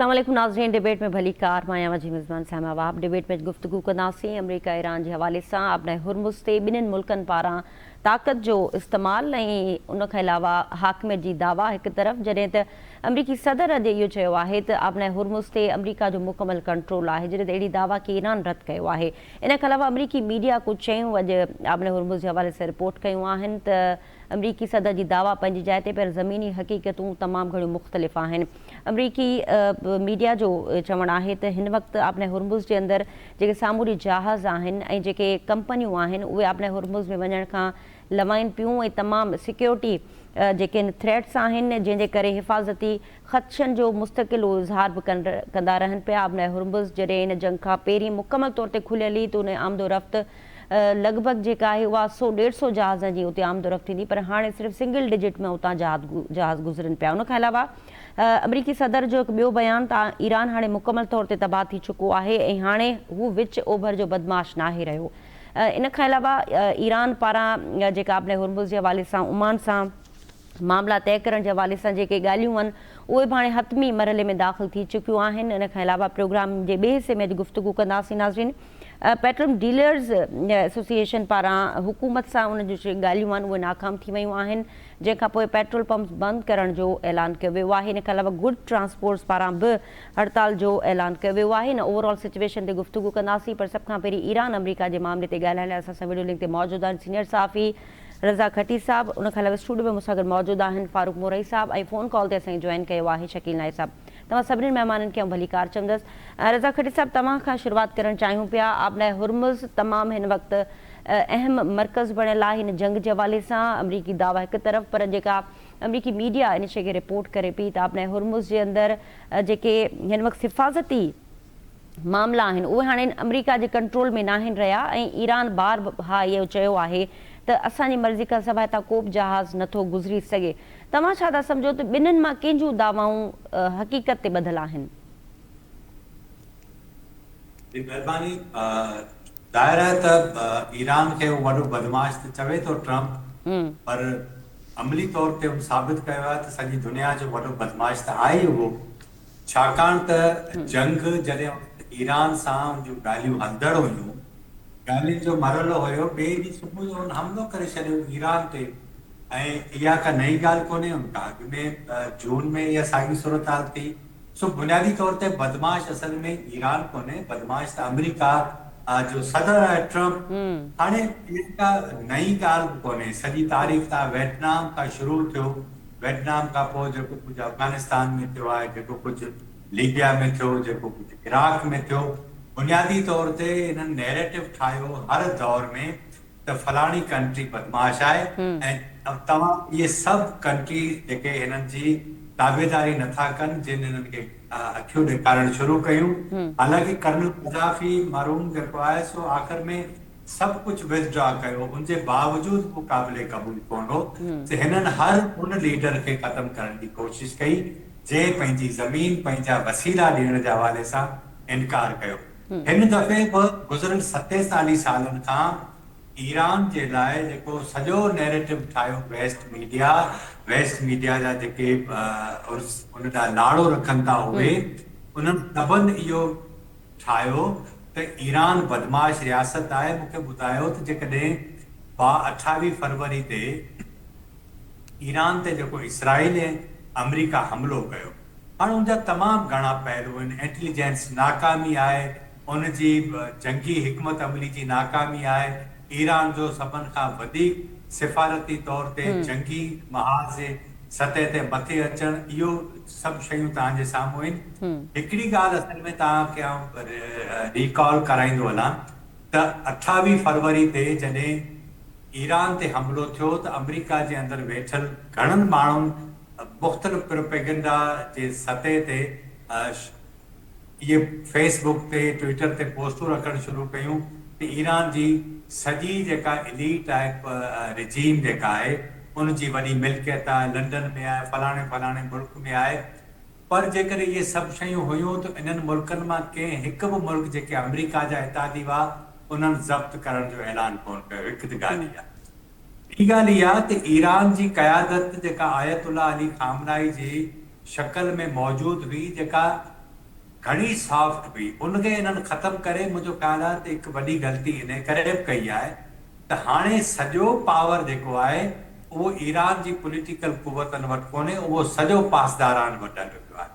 अस्सलाम वालेकुम नाज़रीन। डिबेट में भली कार मां आहियां जी मिज़मान साहिबा वाब। डिबेट में गुफ्तगू कंदासीं अमरीका ईरान जे हवाले सां अपने हुरमुज़ ते ॿिन्हिनि मुल्कनि पारां ताक़त जो इस्तेमालु ऐं उनखां अलावा हाकिमियत जी दावा हिकु तरफ़, जॾहिं त अमरीकी सदर अॼु इहो चयो आहे त अपने हुरमुज़ ते अमरीका जो मुकमल कंट्रोल आहे, जॾहिं त अहिड़ी दावा खे ईरान रद्द कयो आहे। इन खां अलावा अमरीकी मीडिया कुझु शयूं अॼु अपने हुरमुज़ जे हवाले सां रिपोर्ट कयूं आहिनि त अमरीकी सदर जी दावा पंहिंजी जाइ ते, पर ज़मीनी हक़ीक़तूं तमामु घणियूं मुख़्तलिफ़ आहिनि। अमरीकी मीडिया जो चवणु आहे त हिन वक़्तु अपने हुरमुज़ जे अंदरि जेके सामूरी जहाज़ आहिनि ऐं जेके कंपनियूं आहिनि उहे अपने हुरमुज़ में वञण खां लवाइनि पियूं ऐं तमामु सिक्योरिटी जेके थ्रेट्स आहिनि जंहिंजे करे हिफ़ाज़ती ख़दशनि जो मुस्तक़िल इज़हार बि कंदा रहनि पिया। अपने हुरमुज़ जॾहिं हिन जंग खां पहिरीं मुकमल तौर ते खुलियल ई त उन आमदो रफ़्त लॻभॻि जेका आहे उहा 100-150 जहाज़ जी उते आमदो रफ़्त थींदी, पर हाणे सिर्फ़ु सिंगल डिजिट में उतां जहाज़ गुज़रनि पिया। उनखां अलावा अमरीकी सदर जो हिकु ॿियो बयानु त ईरान हाणे मुकमल तौर ते तबाह थी चुको आहे ऐं हाणे हू विच ओभर जो बदमाश नाहे रहियो। इन खां अलावा ईरान पारां जेका अपने हुरमुज़ जे हवाले सां ओमान सां मामला तय करण जे हवाले सां जेके ॻाल्हियूं आहिनि उहे बि हाणे हतमी मरहले में दाख़िल थी चुकियूं आहिनि। इन खां अलावा प्रोग्राम जे ॿिए हिसे में अॼु गुफ़्तगू कंदासीं नाज़रीन। पेट्रोल डीलर्स एसोसिएशन पारां हुकूमत सां उन जूं जेके ॻाल्हियूं आहिनि उहे नाकाम थी वियूं आहिनि, जंहिंखां पोइ पेट्रोल पंप्स बंदि करण जो ऐलान कयो वियो आहे। इन खां अलावा गुड ट्रांसपोर्ट्स पारां बि हड़ताल जो ऐलान कयो वियो आहे। इन ओवरऑल सिचुएशन ते गुफ़्तगू कंदासीं, पर सभ खां पहिरीं ईरान अमरीका जे मामले ते ॻाल्हाइण लाइ असां सां वीडियो लिंक ते मौजूदु आहिनि सीनियर सहाफ़ी रज़ा खटी साहब। उनखां अलावा स्टूडियो में मूंसां गॾु मौजूदु आहिनि फारूक मोरई साहब ऐं फ़ोन कॉल ते असांखे जॉइन कयो आहे शकील नाइक साहब। तव्हां सभिनीनि महिमाननि खे भली कार चवंदसि। रज़ा खटी साहब, तव्हां खां शुरूआति करणु चाहियूं पिया। अपने हुरमुज़ तमामु हिन वक़्तु अहम मर्कज़ बणियल आहे हिन जंग जे हवाले सां। अमरीकी दावा हिकु तरफ़, पर जेका अमरीकी मीडिया इन शइ खे रिपोर्ट करे पई त अपने हुरमुज़ जे अंदरि जेके हिन वक़्तु हिफ़ाज़ती मामला आहिनि उहे हाणे अमरीका जे कंट्रोल में न आहिनि रहिया ऐं ईरान बार हा इहो चयो आहे त असांजी मर्ज़ी खां सवाइ हितां को बि जहाज़ नथो गुज़री सघे। तव्हां छा था सम्झो त ॿिन्हिनि मां कंहिंजूं दावाऊं हक़ीक़त ते ॿधल आहिनि? महिरबानी। ज़ाहिर आहे त ईरान खे वॾो बदमाश त चवे थो ट्रम्प, पर अमली तौर ते साबित कयो आहे त सॼी दुनिया जो वॾो बदमाश त आहे उहो, छाकाणि त जंग जॾहिं ईरान सां जूं ॻाल्हियूं हलंदड़ हुयूं, ॻाल्हियुनि जो मरहलो हुयो, ॿिए ॾींहुं सुबुह जो हुन हमलो करे छॾियो ईरान ते। ऐं इहा का नई ॻाल्हि कोन्हे, उन खां अॻु में जून में इहा साॻी सूरत हाल थी। सो बुनियादी तौर ते बदमाश असल में ईरान कोन्हे, बदमाश त अमरीका जो सदर आहे ट्रम्प। हाणे इहा का नई ॻाल्हि बि कोन्हे, सॼी तारीख़ तव्हां वियतनाम खां शुरू थियो, वियतनाम खां पोइ जेको कुझु अफगानिस्तान में थियो आहे, जेको कुझु लीबिया में थियो, जेको कुझु इराक में थियो, बुनियादी तौर ते इन्हनि नैरेटिव ठाहियो हर दौर में त फलाणी कंट्री बदमाश आहे ऐं तव्हां इहे सभु कंट्री जेके हिननि जी ताबेदारी नथा कनि, जिन हिननि खे अखियूं ॾेखारणु शुरू कयूं। हालांकि कर्नल क़ज़ाफ़ी मरूम जेको आहे सो आख़िर में सभु कुझु विथड्रॉ कयो, उनजे बावजूदि को क़ाबिले क़बूल कोन हो त हिननि हर उन लीडर खे ख़तमु करण जी कोशिशि कई जंहिं पंहिंजी ज़मीन पंहिंजा वसीला ॾियण जे हवाले सां इनकार कयो। हिन दफ़े बि गुज़िरियल 47 सालनि खां ईरान जे लाइ जेको सॼो नैरेटिव ठाहियो वेस्ट मीडिया जा जेके उन जा लाड़ो रखनि था उहे, उन्हनि सभिनि इहो ठाहियो त ईरान बदमाश रियासत आहे। मूंखे ॿुधायो त जेकॾहिं 28 फरवरी ते ईरान ते जेको इसराइल ऐं अमरीका हमलो कयो, हाणे उनजा तमामु घणा पहलू आहिनि। इंटेलिजेंस नाकामी आहे, उनजी जंगी हिकमत अमली जी नाकामी आहे, ईरान जो सभिनि खां वधीक सिफ़ारती तौर ते जंगी महाज़ जे सतह ते मथे अचणु, इहो सभु शयूं तव्हांजे साम्हूं आहिनि। हिकिड़ी ॻाल्हि असल में तव्हांखे रिकॉल कराईंदो हलां त 28 फरवरी ते जॾहिं ईरान ते हमलो थियो त अमरीका जे अंदरि वेठल घणनि माण्हुनि मुख़्तलिफ़ प्रोपेगेंडा जे सतह ते इहे फेसबुक ते ट्विटर ते पोस्टूं रखणु शुरू कयूं त ईरान जी सॼी जेका इलीट आहे, रिजीम जेका आहे, उनजी वॾी मिल्कियत आहे, लंडन में आहे, फलाणे मुल्क में आहे। पर जेकॾहिं इहे सभु शयूं हुयूं त इन्हनि मुल्कनि मां कंहिं हिकु बि मुल्क जेके अमरीका जा इतादी हुआ उन्हनि ज़ब्त करण जो ऐलान कोन कयो। हिकु त ॻाल्हि इहा। ॿी ॻाल्हि इहा त ईरान जी क़यादत जेका आयतुल्लाह अली खामनाई जी शक्ल में मौजूदु हुई, जेका घणी सॉफ्ट हुई, उनखे इन्हनि ख़तमु करे मुंहिंजो ख़्यालु आहे त हिकु वॾी ग़लती इन करे बि कई आहे त हाणे सॼो पावर जेको आहे उहो ईरान जी पॉलिटिकल कुवतनि वटि कोन्हे, उहो सॼो पासदारान वटि हलियो पियो आहे।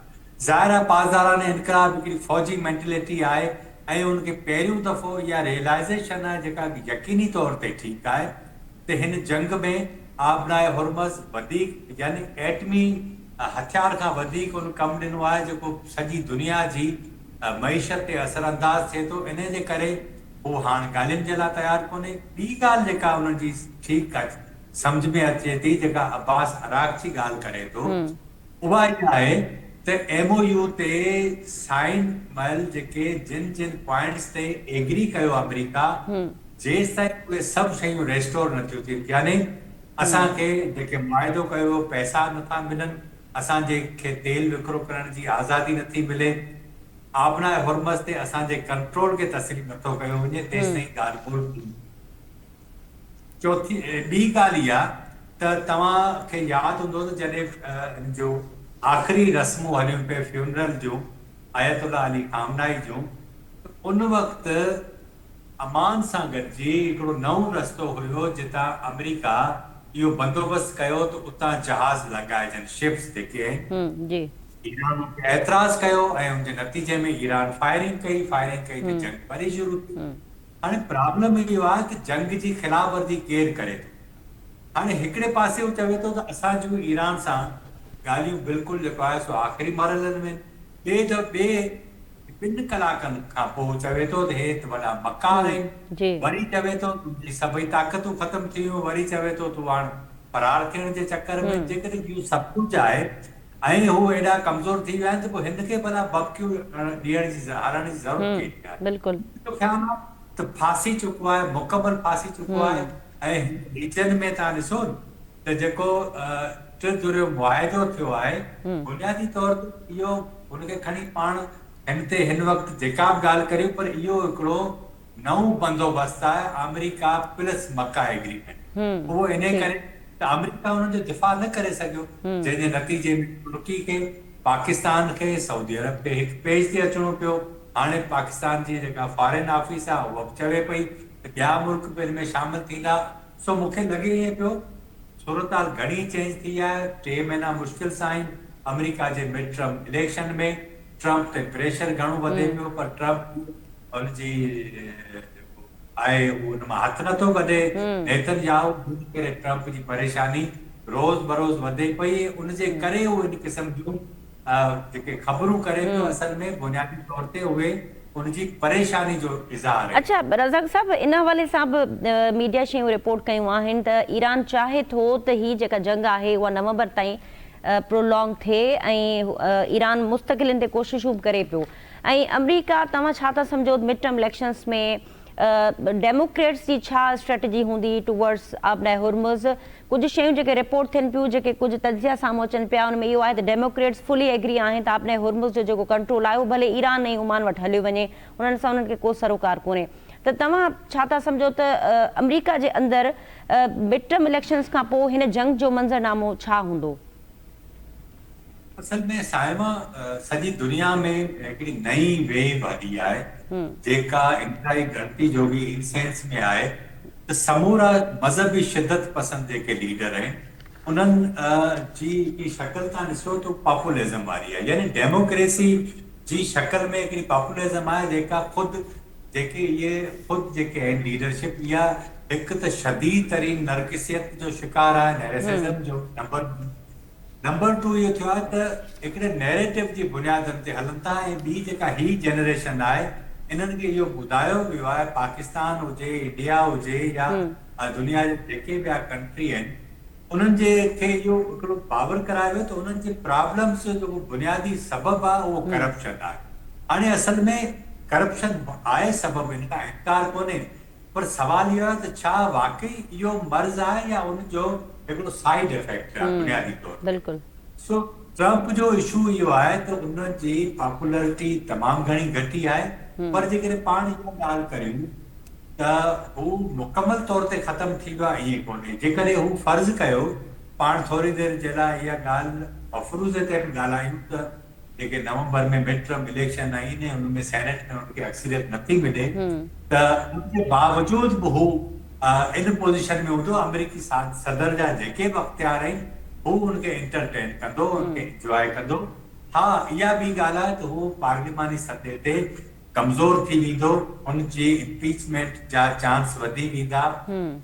ज़ाहिर आहे पासदारान इनकलाब हिकिड़ी फौजी मेंटेलिटी आहे ऐं उनखे पहिरियों दफ़ो इहा रियलाइज़ेशन आहे जेका यकीनी तौर ते ठीकु आहे त हिन जंग में आबनाए हुरमज़ वधीक यानी एटमी हथियार खां वधीक उन कमु ॾिनो आहे जेको सॼी दुनिया जी मईशत ते असरअंदाज़ थिए थो। इन जे करे हू हाणे ॻाल्हियुनि जे लाइ तयारु कोन्हे। ॿी ॻाल्हि जेका उन्हनि जी ठीकु आहे सम्झ में अचे थी, जेका अब्बास अराग़ची ॻाल्हि करे थो, उहा इहा आहे त MOU ते साइन महिल जेके जिन पॉइंट्स ते एग्री कयो अमेरिका, जेसि ताईं उहे सभु शयूं रेस्टोर नथियूं थियनि, यानी असांखे जेके मुआइदो कयो पैसा नथा मिलनि, असांजे खे तेल विकिरो करण जी आज़ादी नथी मिले, आबनाए हुरमज़ ते असांजे कंट्रोल खे तस्लीम नथो कयो वञे, तेसि ताईं ॻाल्हि कोन। चौथी ॿी ॻाल्हि इहा त तव्हांखे यादि हूंदो त जॾहिं जो आख़िरी रस्मूं हलियूं पियूं फ्यूनरल जूं आयतुल्ला अली खामनाई जूं, उन वक़्तु अमान सां गॾिजी हिकिड़ो नओं रस्तो हुयो जितां अमेरिका इहो बंदोबस्तु कयो त उतां जहाज़ लॻाइजनि, शिप्स जेके आहिनि। ईरान एतिराज़ कयो ऐं उनजे नतीजे में ईरान फायरिंग कई त जंग वरी शुरू थी। हाणे प्रॉब्लम इहो आहे कि जंग जी ख़िलाफ़ वर्जी केरु करे थो। हाणे हिकिड़े पासे चवे थो त असां जूं ईरान सां ॻाल्हियूं बिल्कुलु जेको आहे सो आख़िरी मरहलनि में, ॿिए 2 कलाकनि खां पोइ चवे थो त हे वॾा मकार आहिनि, वरी चवे थो तुंहिंजी सभई ताक़तूं ख़तमु थी वियूं, वरी चवे थो तूं हाणे फरार थियण जे चकर में। जेकॾहिं इहो सभु कुझु आहे ऐं हू एॾा कमज़ोर थी विया आहिनि त पोइ हिनखे भला बबक्यू हरण जी ज़रूरत कहिड़ी आहे? बिल्कुलु मुंहिंजो ख़्यालु आहे त फासी चुको आहे, मुकमल फासी चुको आहे। ऐं रीजन में तव्हां ॾिसो त जेको त्रिधुरियो मुआइदो थियो आहे, बुनियादी तौर ते इहो हुनखे खणी पाण हिन वक़्तु जेका बि ॻाल्हि करियूं, पर इहो हिकिड़ो नओं बंदोबस्तु आहे अमेरिका प्लस मक्का एग्रीमेंट। उहो इन करे त अमेरिका हुननि जो दिफ़ा न करे सघियो, जंहिंजे नतीजे में तुर्की खे, पाकिस्तान खे, सऊदी अरब खे हिकु पेज ते अचिणो पियो। हाणे पाकिस्तान जी जेका फॉरेन ऑफिस आहे उहा चवे पई त ॿिया मुल्क बि हिन में शामिल थींदा। सो मूंखे लॻे ईअं पियो सूरत घणी चेंज थी आहे। 3 महीना मुश्किल सां आहिनि अमेरिका जे मिड टर्म इलेक्शन में। ट्रंप ते प्रेशर घणो वधे पियो, पर ट्रंप हुनजी आहे उन मां हथ नथो कढे। नेतन्याहू करे ट्रंप जी परेशानी रोज़ बरोज़ वधे पई, उनजे करे उहो इन क़िस्म जूं जेके ख़बरूं करे पियो, असल में बुनियादी तौर ते उहे उनजी परेशानी जो इज़हार आहे। अच्छा रज़ाक साहब, इन हवाले सां बि मीडिया शयूं रिपोर्ट कयूं आहिनि त ईरान चाहे थो त ही जेका जंग आहे उहा नवंबर ताईं प्रोलॉन्ग थिए ऐं ईरान मुस्तक़िल ते कोशिशूं बि करे पियो। ऐं अमेरिका, तव्हां छा था सम्झो मिड टर्म इलेक्शंस में डेमोक्रेट्स जी छा स्ट्रेटजी हूंदी टुवर्ड्स आबनाए हुरमुज़? कुझु शयूं जेके रिपोर्ट थियनि पियूं, जेके कुझु तजिया साम्हूं अचनि पिया, उन में इहो आहे त डेमोक्रेट्स फुली एग्री आहिनि त आबनाए हुरमुज़ जो जेको कंट्रोल आहे उहो भले ईरान ऐं ओमान वटि हलियो वञे, उन्हनि सां उन्हनि खे को सरोकार कोन्हे। त तव्हां छा था सम्झो त अमेरिका जे अंदरि मिड टर्म इलेक्शंस खां पोइ हिन जंग जो मंज़रनामो छा हूंदो? असल में साहिबा सॼी दुनिया में हिकिड़ी नई वेव हली आहे जेका इंतहाई गणती जो बि इन सेंस में आहे त समूरा मज़हबी शिदत पसंद जेके लीडर आहिनि उन्हनि जी शक्ल तव्हां ॾिसो त पॉपुलिज्म वारी आहे। यानी डेमोक्रेसी जी शक्ल में हिकिड़ी पॉपुलिज्म आहे जेका जेके आहिनि लीडरशिप, इहा हिकु त शदीद तरीन नरगिसियत जो शिकार आहे, नैरेसिज्म जो। नंबर 2 इहो थियो आहे त हिकिड़े नैरेटिव जी बुनियादनि ते हलनि था। ऐं ॿी जेका ही जनरेशन आहे इन्हनि खे इहो ॿुधायो वियो आहे, पाकिस्तान हुजे, इंडिया हुजे या दुनिया जे जेके ॿिया कंट्री आहिनि, उन्हनि जे खे इहो हिकिड़ो बावर करायो वियो त उन्हनि जे प्रॉब्लम्स जो जेको बुनियादी सबबु आहे उहो करप्शन आहे। हाणे असल में करप्शन आहे सबबु, हिन खां इनकार कोन्हे, पर सवाल इहो आहे त छा वाकई इहो मर्ज़ आहे या उनजो हिकिड़ो साइड इफेक्ट आहे बुनियादी तौर ते। बिल्कुलु। सो ट्रंप जो इशू इहो आहे त उनजी पॉपुलरिटी तमामु घणी घटी आहे, पर जेकॾहिं पाण इहा ॻाल्हि करियूं त हू मुकमल तौर ते ख़तमु थी वियो आहे ईअं कोन्हे। जेकॾहिं हू फर्ज़ कयो, पाण थोरी देरि जे लाइ इहा ॻाल्हि मफ़रूज़े ते बि ॻाल्हायूं त जेके नवंबर में मिड टर्म इलेक्शन आहिनि उनमें सेनेट में उनखे अक्सरियत नथी मिले त उनजे बावजूद बि हू इन पोज़ीशन में हूंदो अमेरिकी सदर जा जेके बि अख़्तियार आहिनि हू उनखे एंटरटेन कंदो उनखे इंजॉय कंदो हा इहा ॿी ॻाल्हि आहे त हू पार्लिमानी सतह ते कमज़ोर थी वेंदो उनजी इम्पीचमेंट जा चांस वधी वेंदा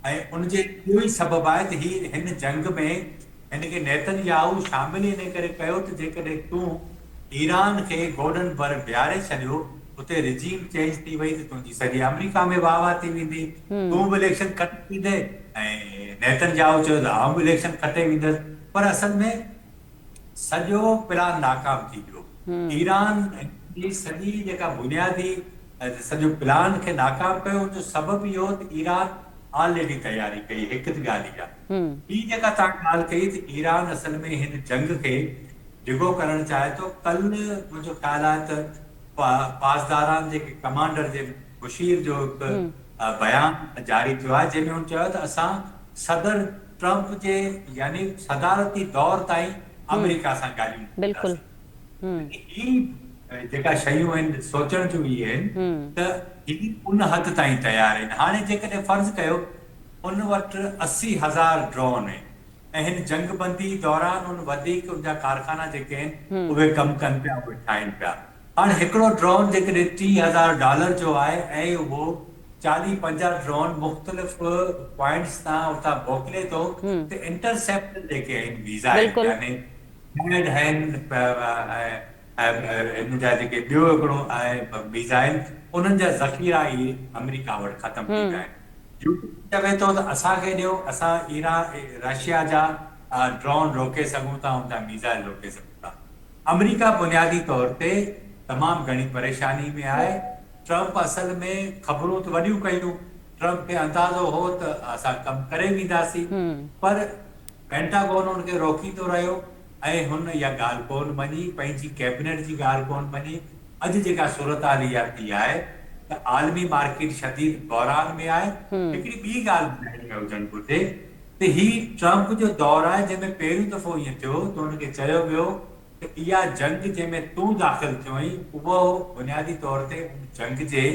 ऐं उनजे इहो ई सबबु आहे त हिन जंग में हिनखे नेतनयाहू शामिल इन करे कयो त जेकॾहिं तूं ईरान खे गोॾनि भर बीहारे छॾियो उते रिजीम चेंज थी वई त तुंहिंजी सॼी अमेरिका में वाह वाह थी वेंदी तूं बि इलेक्शन खटे वेंदे ऐं नेतनयाहू चयो त आउं बि इलेक्शन खटे वेंदसि पर असल में सॼो प्लान नाकाम थी वियो ईरान जी सॼी जेका बुनियादी सॼो प्लान खे नाकाम कयो उनजो सबबु इहो त ईरान ऑलरेडी तयारी कई हिकु ॻाल्हि इहा ॿी जेका तव्हां ॻाल्हि कई त ईरान असल में हिन जंग खे डिघो करणु चाहे थो कल्ह मुंहिंजो ख़्यालु आहे त पासदारान जेके कमांडर जे मुशीर जो हिकु बयान जारी थियो आहे जंहिंमें हुन चयो त असां सदर ट्रम्प जे यानी सदारती दौर ताईं अमेरिका सां ॻाल्हियूं जेका शयूं आहिनि सोचण जूं इहे आहिनि त ही उन हद ताईं तयार आहिनि हाणे जेकॾहिं फर्ज़ कयो उन वटि 80,000 ड्रोन आहिनि ऐं हिन जंगबंदी दौरान उन वधीक उनजा कारखाना जेके आहिनि उहे कमु कनि पिया उहे ठाहिनि पिया हाणे हिकिड़ो ड्रोन जेकॾहिं $30,000 जो आहे ऐं उहो 40-50 ड्रोन मुख़्तलिफ़ पॉइंट्स तां उतां मोकिले थो त इंटरसेप्ट जेके आहिनि मीज़ाइल यानी हिनजा जेके ॿियो हिकिड़ो आहे मीज़ाइल उन्हनि जा ज़ख़ीरा इहे अमेरिका वटि ख़तमु थी विया आहिनि चवे थो त असांखे ॾियो असां रशिया जा ड्रोन रोके सघूं था उनजा मीज़ाइल रोके सघूं था अमेरिका बुनियादी तौर ते तमामु घणी परेशानी में आहे ट्रम्प असल में ख़बरूं त वॾियूं कयूं ट्रम्प खे अंदाज़ो हो त असां कमु करे वेंदासीं पर पेंटागोन हुनखे रोकींदो रहियो ऐं हुन इहा ॻाल्हि कोन मञी पंहिंजी कैबिनेट जी ॻाल्हि कोन मञी अॼु जेका सूरत हाल इहा थी आहे त आलमी मार्केट शदीद बहरान में आहे हिकिड़ी ॿी ॻाल्हि ॿुधाइणी में हुजणु घुरिजे त ही ट्रम्प जो दौरु आहे जंहिंमें पहिरियों दफ़ो ईअं थियो त हुनखे चयो वियो त इहा जंग जंहिंमें तूं दाख़िल थियो आहीं उहो बुनियादी तौर ते जंग जे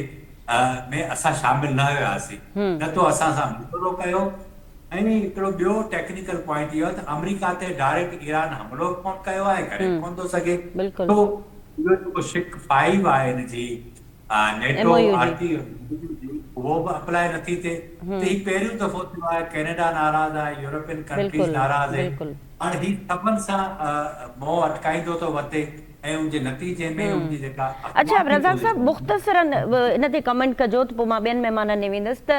में असां शामिल न हुयासीं न तो असां सां मुक़ाबिलो कयो ऐं हिकिड़ो ॿियो टेक्निकल पॉइंट इहो त अमेरिका ते डायरेक्ट ईरान हमिलो कोन कयो आहे करे कोन थो सघे तो इहो जेको शिक 5 आहे हिनजी नेटो आरती उहो बि अप्लाई नथी थिए त ही पहिरियों दफ़ो थियो आहे कैनेडा नाराज़ आहे यूरोपियन कंट्रीज़ नाराज़ आहिनि हाणे ही सभिनि सां मोह अटकाईंदो थो वधे ऐं उनजे नतीजे में उनजी जेका अच्छा रज़ाक साहब मुख़्तसरन इन ते कमेंट कजो त पोइ मां ॿियनि महिमाननि ॾे वेंदसि त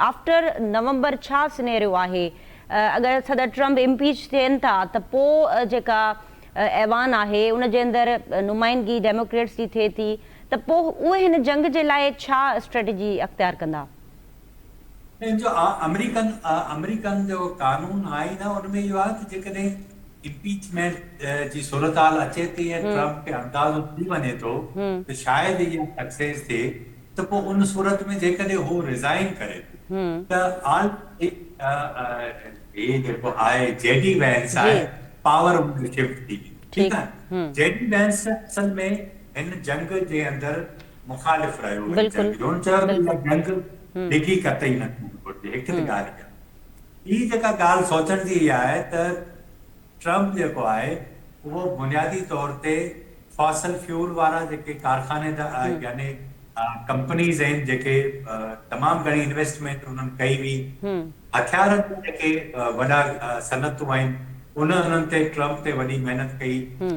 आफ्टर नवंबर छा सिनेरियो आहे अगरि सदर ट्रम्प इम्पीच थियनि था त पोइ जेका ऐवान आहे उनजे अंदरि नुमाइंदगी डेमोक्रेट्स जी थिए थी त पोइ उहे हिन जंग जे लाइ छा स्ट्रेटजी अख़्तियार कंदा जो अमेरिकन जो कानून आहे न उनमें इहो आहे त जेकॾहिं इम्पीचमेंट जी सूरत हाल अचे थी ऐं ट्रम्प खे अंदाज़ो थी वञे थो त शायदि इहा सक्सेस थिए त पोइ उन सूरत में जेकॾहिं हू रिज़ाइन करे त जेको आहे जेडी वैंस आहे पावर शिफ्ट थी ठीकु आहे जेडी वैंस असल में हिन जंग जे अंदरि मुखालिफ़ रहियो जंग डिघी कतई न थी घुरिजे हिकु त ॻाल्हि ॿी जेका ॻाल्हि सोचण जी इहा आहे त ट्रम्प जेको आहे उहो बुनियादी तौर ते फॉसल फ्यूल वारा जेके कारखाने यानी कंपनीज़ आहिनि जेके तमामु घणी इन्वेस्टमेंट उन्हनि कई हुई हथियारनि जा जेके वॾा सनतूं आहिनि उन्हनि ते ट्रम्प ते वॾी महिनत कई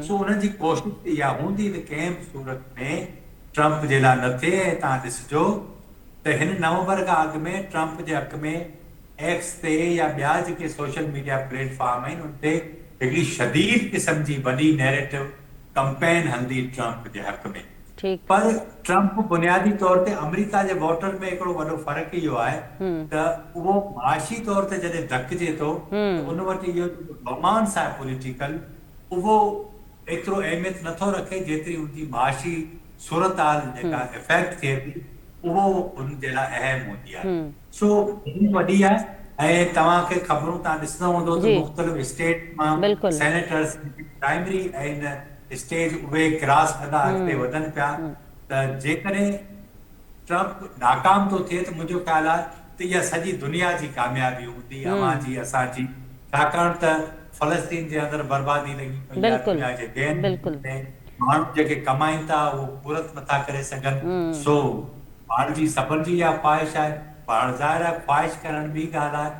सो उन्हनि जी कोशिशि इहा हूंदी त कंहिं बि सूरत में ट्रम्प जे लाइ न थिए ऐं तव्हां ॾिसिजो त हिन नवंबर खां अॻु में ट्रम्प जे हक़ में एक्स ते या ॿिया जेके सोशल मीडिया प्लेटफॉर्म आहिनि उन ते हिकिड़ी शदीद क़िस्म जी वॾी नैरेटिव कंपेन हलंदी ट्रम्प जे हक़ में पर ट्रम्प बुनियादी तौर ते अमेरिका जे वोटर में हिकिड़ो वॾो फ़र्क़ु इहो आहे त उहो माशी तौर ते जॾहिं धकिजे थो त उन वटि इहो रोमांस आहे पॉलिटिकल उहो एतिरो अहमियत नथो रखे जेतिरी उनजी माशी सूरत हाल जेका इफेक्ट थिए थी उहो उनजे लाइ अहम हूंदी आहे सो वॾी आहे ऐं तव्हांखे ख़बरूं तव्हां ॾिसंदो हूंदो त मुख़्तलिफ़ स्टेट मां सेनेटर्स प्राइमरी ऐं स्टेज उहे क्रॉस कंदा अॻिते वधनि पिया त जेकॾहिं ट्रम्प नाकाम थो थिए त मुंहिंजो ख़्यालु आहे त इहा सॼी दुनिया जी कामयाबी हूंदी, अवां जी, असांजी, छाकाणि त फ़लस्तीन जे अंदरि बर्बादी लॻी पई आहे, दुनिया जे ॿियनि माण्हू जेके कमाइनि था उहो पूरत नथा करे सघनि। सो पाण जी सभिनि जी इहा ख़्वाहिश आहे, पाण ज़ाहिर आहे ख़्वाहिश करण ॿी ॻाल्हि आहे,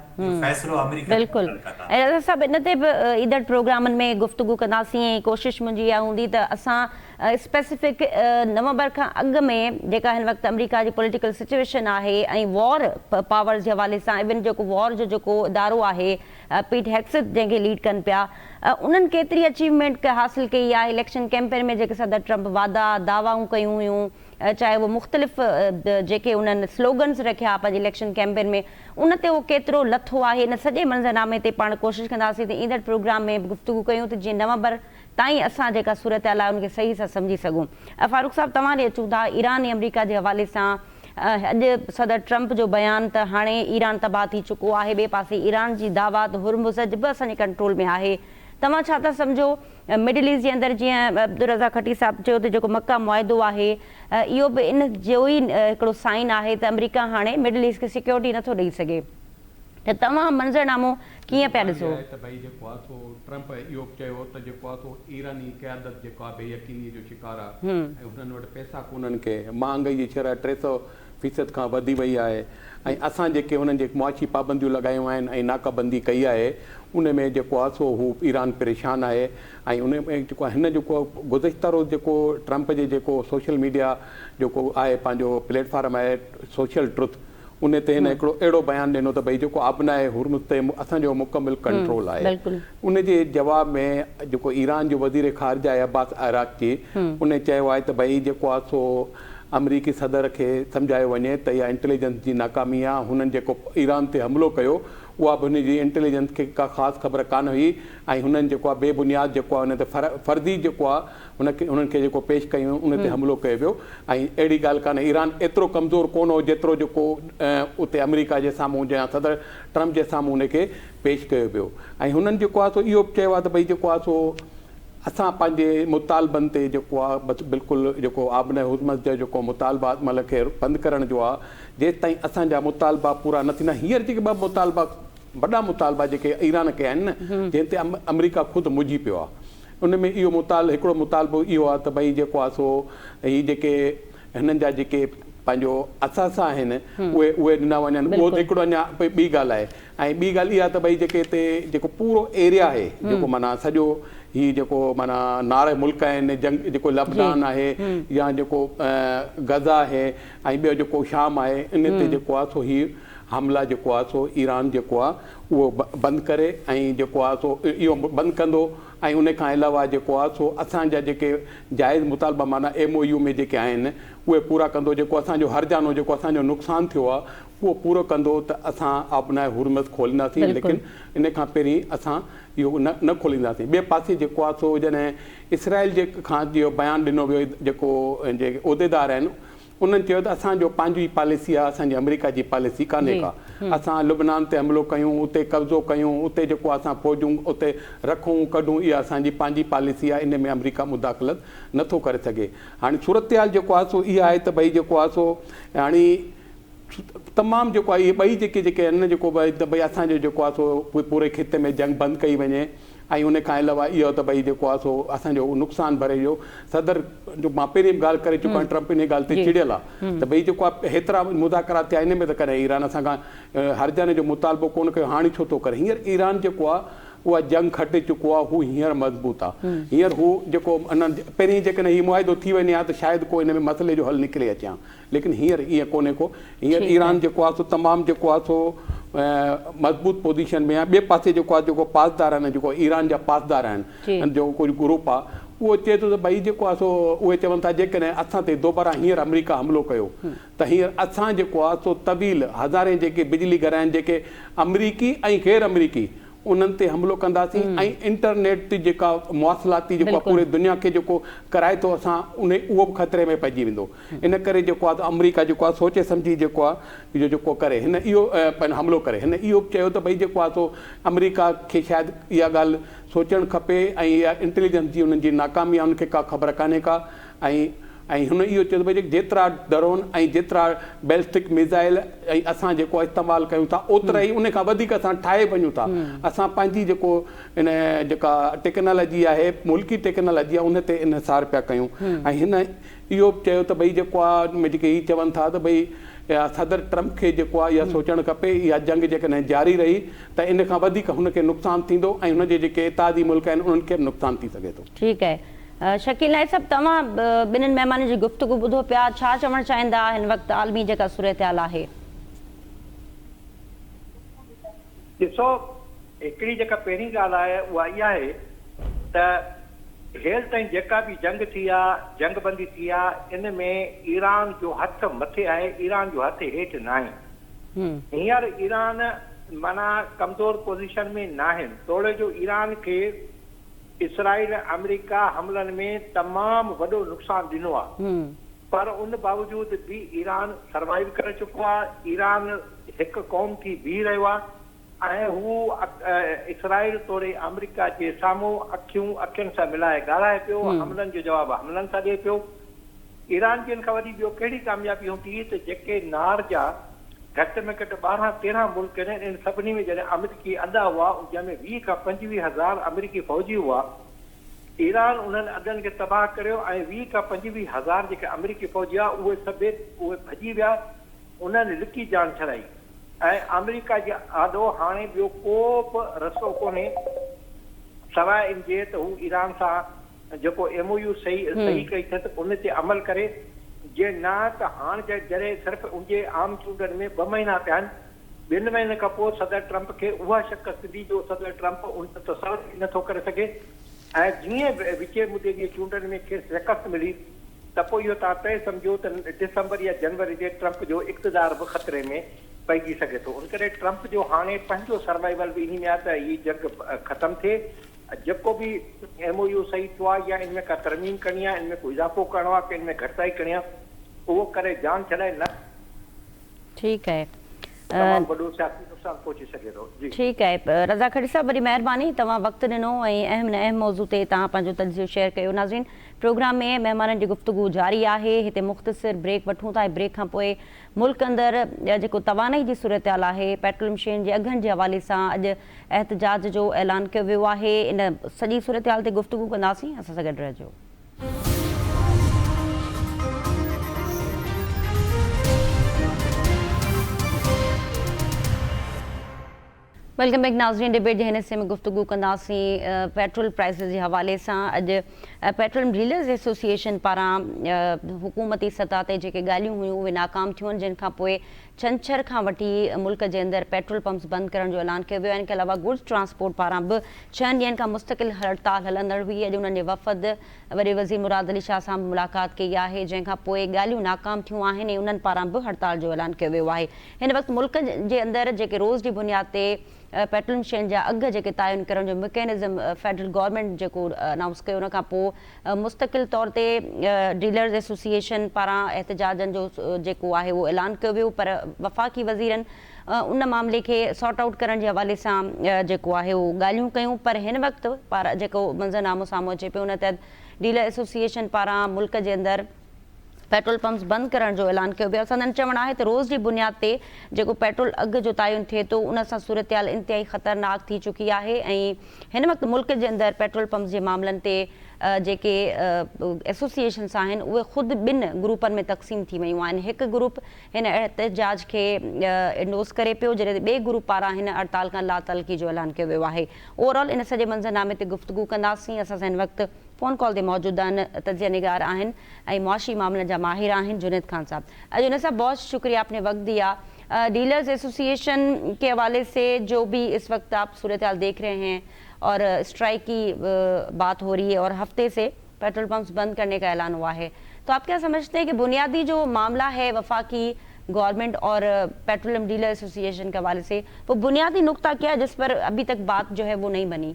फ़ैसिलो अमेरिका बिल्कुलु। ऐं असां इन ते बि ईंदड़ प्रोग्रामनि में गुफ़्तगू कंदासीं ऐं कोशिशि मुंहिंजी इहा हूंदी त असां स्पेसिफिक नवंबर खां अॻु में जेका हिन वक़्तु अमेरिका जी पॉलिटिकल सिचुएशन आहे ऐं वॉर पावर जे हवाले सां इवन जेको वॉर जो जेको इदारो आहे पीट हेग्सेथ जंहिंखे लीड कनि पिया, उन्हनि केतिरी अचीवमेंट हासिल कई आहे इलेक्शन कैंपेन में, जेके सदर ट्रम्प वादा दावाऊं कयूं हुयूं, चाहे उहो मुख़्तलिफ़ जेके उन्हनि स्लोगन्स रखिया पंहिंजे इलेक्शन कैंपेन में, उन ते उहो केतिरो लथो आहे, इन सॼे मंज़रनामे ते पाण कोशिशि कंदासीं त ईंदड़ प्रोग्राम में गुफ़्तगू कयूं त जीअं नवंबर ताईं असां जेका सूरत हाल आहे उनखे सही सां सम्झी सघूं। फारूक साहब, तव्हां ॾे अचूं था ईरान ऐं अमेरिका जे हवाले सां। अॼु सदर ट्रम्प जो बयानु त हाणे ईरान तबाह थी चुको आहे, ॿिए पासे ईरान जी दावा त हुर्मुज़ बि असांजे कंट्रोल में आहे। तव्हां छा था सम्झो मिडल ईस्ट जे अंदरि, जीअं अब्दुल रज़ा खटी साहब चयो त जेको मक्का मुआहिदो आहे इहो बि इन जो ई हिकिड़ो साइन आहे त अमेरिका हाणे मिडल ईस्ट खे सिक्योरिटी नथो ॾेई सघे, त तव्हां मंज़रनामो कीअं पिया ॾिसो? त भई जेको आहे सो ट्रम्प इहो चयो त जेको आहे सो ईरानी क़यादत जेको आहे बेयकीनी जो शिकार आहे ऐं हुननि वटि पैसा कोन्हनि के, महांगाई जी शरह 300% खां वधी वई आहे ऐं असां जेके हुननि जे मुआशी पाबंदियूं लॻायूं आहिनि ऐं नाकाबंदी कई आहे उन में जेको आहे सो हू ईरान परेशान आहे ऐं उन में जेको आहे हिन जेको गुज़िश्ता रोज़ जेको ट्रम्प जे जेको सोशल मीडिया जेको आहे पंहिंजो प्लेटफॉर्म आहे सोशल ट्रुथ, उन ते हिन हिकिड़ो अहिड़ो बयानु ॾिनो त भई जेको आबनाए हुर्मुज़ ते असांजो मुकमिल कंट्रोल आहे। उन जे जवाब में जेको ईरान जो वज़ीर ख़ारिजा आहे अब्बास अराग़ची, उन चयो आहे त भई जेको आहे सो अमरीकी सदर खे सम्झायो वञे त इहा इंटेलिजेंस जी नाकामी आहे, हुननि जेको ईरान ते हमिलो कयो उहा बि हुनजी इंटेलिजेंस खे का ख़ासि ख़बर कान हुई ऐं हुननि जेको आहे बेबुनियाद जेको आहे हुन ते फर्ज़ी जेको आहे हुननि खे जेको पेश कयूं उन ते हमिलो कयो वियो ऐं अहिड़ी ॻाल्हि कान्हे, ईरान एतिरो कमज़ोर कोन हो जेतिरो जेको उते अमेरिका जे साम्हूं या सदर ट्रम्प जे साम्हूं उनखे पेश कयो वियो ऐं हुननि जेको आहे सो इहो बि चयो आहे त भई जेको आहे सो असां पंहिंजे मुतालबनि ते जेको आहे बसि बिल्कुलु जेको आबनाए हुर्मुज़ जो जेको मुतालबा अमल खे बंदि करण जो आहे, जेसि ताईं असांजा मुतालबा पूरा न थींदा। हींअर जेके ॿ मुतालबा वॾा मुतालबा जेके ईरान कया आहिनि न, जंहिं ते अमरीका ख़ुदि मुझी पियो आहे, उन में इहो हिकिड़ो मुतालबो इहो आहे त भई जेको आहे सो हीअ जेके हिननि जा जेके पंहिंजो असासा आहिनि उहे ॾिना वञनि, उहो हिकिड़ो अञा ॿी ॻाल्हि आहे ऐं ॿी ॻाल्हि इहा त भई जेके हिते जेको पूरो एरिया आहे जेको माना सॼो हीअ जेको माना नारे मुल्क आहिनि, जंग जेको लबनान आहे या जेको गज़ा आहे ऐं ॿियो जेको शाम आहे, इन ते जेको आहे सो हीअ हमला जेको आहे सो ईरान जेको आहे उहो बंदि करे ऐं जेको आहे सो इहो बंदि कंदो ऐं उन खां अलावा जेको आहे सो असांजा जेके जाइज़ मुतालबा माना MOU में जेके आहिनि उहे पूरा कंदो, जेको असांजो हर्जानो जेको असांजो नुक़सानु थियो आहे उहो पूरो कंदो त असां आबनाए हुर्मुज़ खोलींदासीं, लेकिन इन खां पहिरीं असां इहो न खोलींदासीं। ॿिए पासे जेको आहे सो जॾहिं इसराइल जे खां इहो बयानु ॾिनो वियो जेको जेके उहिदेदार आहिनि उन्हनि चयो त असांजो पंहिंजी पॉलिसी आहे, असांजी अमेरिका जी पॉलिसी कान्हे का, असां लुबनान ते हमिलो कयूं, उते कब्ज़ो कयूं, उते जेको असां फ़ौजूं उते रखूं कढूं, इहा असांजी पंहिंजी पॉलिसी आहे, इन में अमेरिका मुदाख़लत नथो करे सघे। हाणे सूरत हाल जेको आहे सो इहा आहे त भई जेको आहे सो हाणे तमामु जेको आहे इहे ॿई जेके आहिनि जेको भई असांजो जेको आहे सो पूरे खिते में जंग बंदि कई वञे ऐं उन खां अलावा इहो त भई जेको आहे सो असांजो नुक़सानु भरे जो सदर जो मां पहिरीं बि ॻाल्हि करे चुको आहियां, ट्रम्प इन ॻाल्हि ते चिड़ियल आहे त भई जेको आहे हेतिरा मुज़ाकरा थिया इन में त कॾहिं ईरान असां खां हर्जाने जो मुतालबो कोन कयो, हाणे छो थो करे? हींअर ईरान जेको आहे उहा जंग खटे चुको आहे, हू हींअर मज़बूत आहे, हींअर हू जेको पहिरीं जेकॾहिं हीउ मुआइदो थी वञे हा त शायदि को हिन में मसइले जो हल निकिरे अचे हा, लेकिन हींअर ईअं कोन्हे को, हींअर ईरान जेको आहे सो तमामु जेको आहे सो मज़बूत पोज़ीशन में आहे। ॿिए पासे जेको आहे जेको पासदार आहिनि, जेको ईरान जा पासदार आहिनि, जो कोई ग्रुप आहे उहो चए थो त भई जेको आहे सो उहे चवनि था जेकॾहिं असां ते दोबारा हींअर अमेरिका हमिलो कयो त हींअर असां जेको आहे सो तवील हज़ारे जेके बिजली घर आहिनि जेके अमरीकी ऐं गैर अमरीकी उन्हनि ते हमिलो कंदासीं ऐं इंटरनेट ते जेका मवासिलाती जेको आहे पूरे दुनिया खे जेको कराए थो असां उहो बि ख़तरे में पइजी वेंदो। इन करे जेको आहे अमरीका जेको आहे सोचे सम्झी जेको आहे इहो जेको करे हिन इहो हमिलो करे हिन इहो बि चयो त भई जेको आहे सो अमरीका खे शायदि इहा ॻाल्हि सोचणु खपे ऐं इहा इंटेलिजेंस जी उन्हनि जी नाकामी आहे उनखे का ख़बर कान्हे का ऐं हुन इहो चयो भई जेतिरा ड्रोन ऐं जेतिरा बैलिस्टिक मिसाइल ऐं असां जेको आहे इस्तेमालु कयूं था ओतिरा ई उन खां वधीक असां ठाहे वञूं था। असां पंहिंजी जेको इन जेका टेक्नोलॉजी आहे मुल्की टेक्नोलॉजी आहे उन ते इनसार पिया कयूं। ऐं हिन इहो बि चयो त भई जेको आहे जेके हीअ चवनि था त भई सदर ट्रम्प खे जेको आहे इहा सोचणु खपे इहा जंग जेकॾहिं जारी रही त इन खां वधीक हुनखे नुक़सानु थींदो ऐं हुनजे जेके इतादी मुल्क आहिनि उन्हनि खे बि नुक़सानु थी सघे थो। ठीकु आहे शकील नाइक साहब, तव्हां ॿिन्हिनि महिमाननि जी गुफ़्तगू ॿुधो पिया, छा चवणु चाहींदा हिन वक़्तु आलमी जेका सूरतहाल आहे? ॾिसो, हिकिड़ी जेका पहिरीं ॻाल्हि आहे उहा इहा आहे त हेल ताईं जेका बि जंग थी आहे जंगबंदी थी आहे इन में ईरान जो हथु मथे आहे, ईरान जो हथु हेठि न आहे। हींअर ईरान माना कमज़ोर पोज़ीशन में न आहिनि, तोड़े जो ईरान खे इसराइल अमेरिका हमलनि में तमामु वॾो नुक़सानु ॾिनो आहे, पर उन बावजूद बि ईरान सर्वाइव करे चुको आहे। ईरान हिकु क़ौम थी बीह रहियो आहे ऐं हू इसराइल तोड़े अमेरिका जे साम्हूं अखियुनि सां मिलाए ॻाल्हाए पियो, हमलनि जो जवाबु हमलनि सां ॾिए पियो। ईरान जी इन खां वॾी ॿियो कहिड़ी कामयाबी हूंदी त जेके नार जा घटि में घटि 12-13 मुल्क आहिनि, इन सभिनी में जॾहिं अमेरिकी अॾा हुआ जंहिंमें 20 खां 25 हज़ार अमेरिकी फ़ौजी हुआ, ईरान उन्हनि अॾनि खे तबाह करियो ऐं 20 खां 25 हज़ार जेके अमेरिकी फ़ौजी हुआ उहे भॼी विया, उन्हनि लिकी जान छॾाई। ऐं अमेरिका जे आॾो हाणे ॿियो को बि रस्तो कोन्हे सवाइ इन जे त हू ईरान सां जेको MOU सही कई थिए त उन ते अमल करे, जे न त हाणे जॾहिं सिर्फ़ु उनजे आम चूंडनि में 2 महीना पिया आहिनि, 2 महीने खां पोइ सदर ट्रम्प खे उहा शिकस्त ॾी जो सदर ट्रम्प उन तसवुरु नथो करे सघे। ऐं जीअं विचे मुदे जी चूंडनि में खेसि शिकस्त मिली त पोइ इहो तव्हां तइ सम्झो त डिसंबर या जनवरी जे ट्रम्प जो इक़्तिदार बि ख़तरे में पइजी सघे थो। उन करे ट्रम्प जो हाणे पंहिंजो सर्वाइवल बि इन में आहे त हीअ जंग ख़तमु थिए, जेको बि MOU सही थियो आहे या इनमें का तरमीम करणी आहे, इनमें कोई इज़ाफ़ो करिणो आहे की इनमें घटिताई करणी आहे, उहो करे जान छॾाए न। ठीकु आहे, तमामु वॾो सियासी नुक़सानु पहुची सघे थो। जी ठीकु आहे रज़ा खड़ी साहब, वॾी महिरबानी, तव्हां वक़्तु ॾिनो ऐं अहम न अहम मौज़ू ते तव्हां पंहिंजो तजियो शेयर कयो। नाज़रीन, प्रोग्राम में महिमाननि जी गुफ़्तगू जारी आहे, हिते मुख़्तसिर ब्रेक वठूं था। ब्रेक खां पोइ मुल्क अंदरि जेको तवानाई जी सूरतहाल आहे, पेट्रोलियम शयुनि जे अघनि जे हवाले सां अॼु एहतजाज जो ऐलान कयो वियो आहे। इन सॼी सूरतहाल ते गुफ़्तगू कंदासीं, असां सां गॾु रहिजो। वेलकम बैक नाज़रीन, डिबेट जे हिन हिस्से में गुफ़्तगू कंदासीं पेट्रोल प्राइसिस जे हवाले सां। अॼु पेट्रोलियम डीलर्स एसोसिएशन पारां हुकूमती सतह ते जेके ॻाल्हियूं हुयूं उहे नाकाम थियूं आहिनि, जिन खां पोइ छंछर खां वठी मुल्क जे अंदरि पेट्रोल पंप्स बंदि करण जो ऐलान कयो वियो आहे। इन खां अलावा गुड्स ट्रांसपोर्ट पारां बि 6 ॾींहंनि खां मुस्तक़िल हड़ताल हलंदड़ हुई। अॼु उन्हनि जे वफ़द वॾे वज़ीर मुराद अली शाह सां मुलाक़ात कई आहे, जंहिंखां पोइ ॻाल्हियूं नाकाम थियूं आहिनि ऐं उन्हनि पारां बि हड़ताल जो ऐलान कयो वियो आहे। हिन वक़्तु मुल्क जे अंदरि जेके रोज़ जी बुनियाद ते पेट्रोलियम शयुनि जा अघ जेके तइनि करण जो मैकेनिज़म फेडरल गवर्नमेंट जेको अनाउंस कयो, उन खां पोइ मुस्तक़िल तौर ते डीलर्स एसोसिएशन पारां एहतजाजनि जो जेको आहे उहो ऐलान कयो वियो, पर वफ़ाक़ी वज़ीरनि उन मामले खे सॉर्ट आउट करण जे हवाले सां जेको आहे उहो ॻाल्हियूं कयूं। पर हिन वक़्तु पारां जेको मंज़रनामो साम्हूं अचे पियो, उन तहत डीलर एसोसिएशन पारां मुल्क जे अंदरि पेट्रोल पंप्स बंदि करण जो ऐलान कयो वियो। असांजो चवणु आहे त रोज़ जी बुनियाद ते जेको पेट्रोल अघु जो तइनि थिए थो, उन सां सूरतहाल इंतिहाई ख़तरनाक थी चुकी आहे ऐं हिन वक़्तु मुल्क जे अंदरि पेट्रोल पंप्स जे मामलनि ते जेके एसोसिएशन्स आहिनि उहे ख़ुदि 2 ग्रुपनि में तक़सीम थी वियूं आहिनि। हिकु ग्रुप हिन एहतजाज खे इंडोस करे पियो, जॾहिं ॿिए ग्रुप पारां हिन हड़ताल खां लातल्की जो ऐलान कयो वियो आहे। ओवरऑल इन सॼे मंज़रनामे ते गुफ़्तगू कंदासीं। असां सां हिन वक़्तु फ़ोन कॉल ते मौजूद आहिनि तजिया निगार आहिनि ऐं मुआशी मामलनि जा माहिर आहिनि जुनैद खान साहब। अॼु उन सां बहुत शुक्रिया, आपने वक्त दिया। डीलर्स एसोसिएशन के हवाले से जो भी इस वक्त आप सूरतहाल देख रहे हैं और स्ट्राइक की बात हो रही है और हफ्ते से पेट्रोल पंप्स बंद करने का ऐलान हुआ है, तो आप क्या समझते हैं कि बुनियादी जो मामला है वफाकी گورنمنٹ اور پیٹرولیم ڈیلر ایسوسی ایشن کے حوالے سے، وہ بنیادی نقطہ کیا ہے جس پر ابھی تک بات جو ہے وہ نہیں بنی؟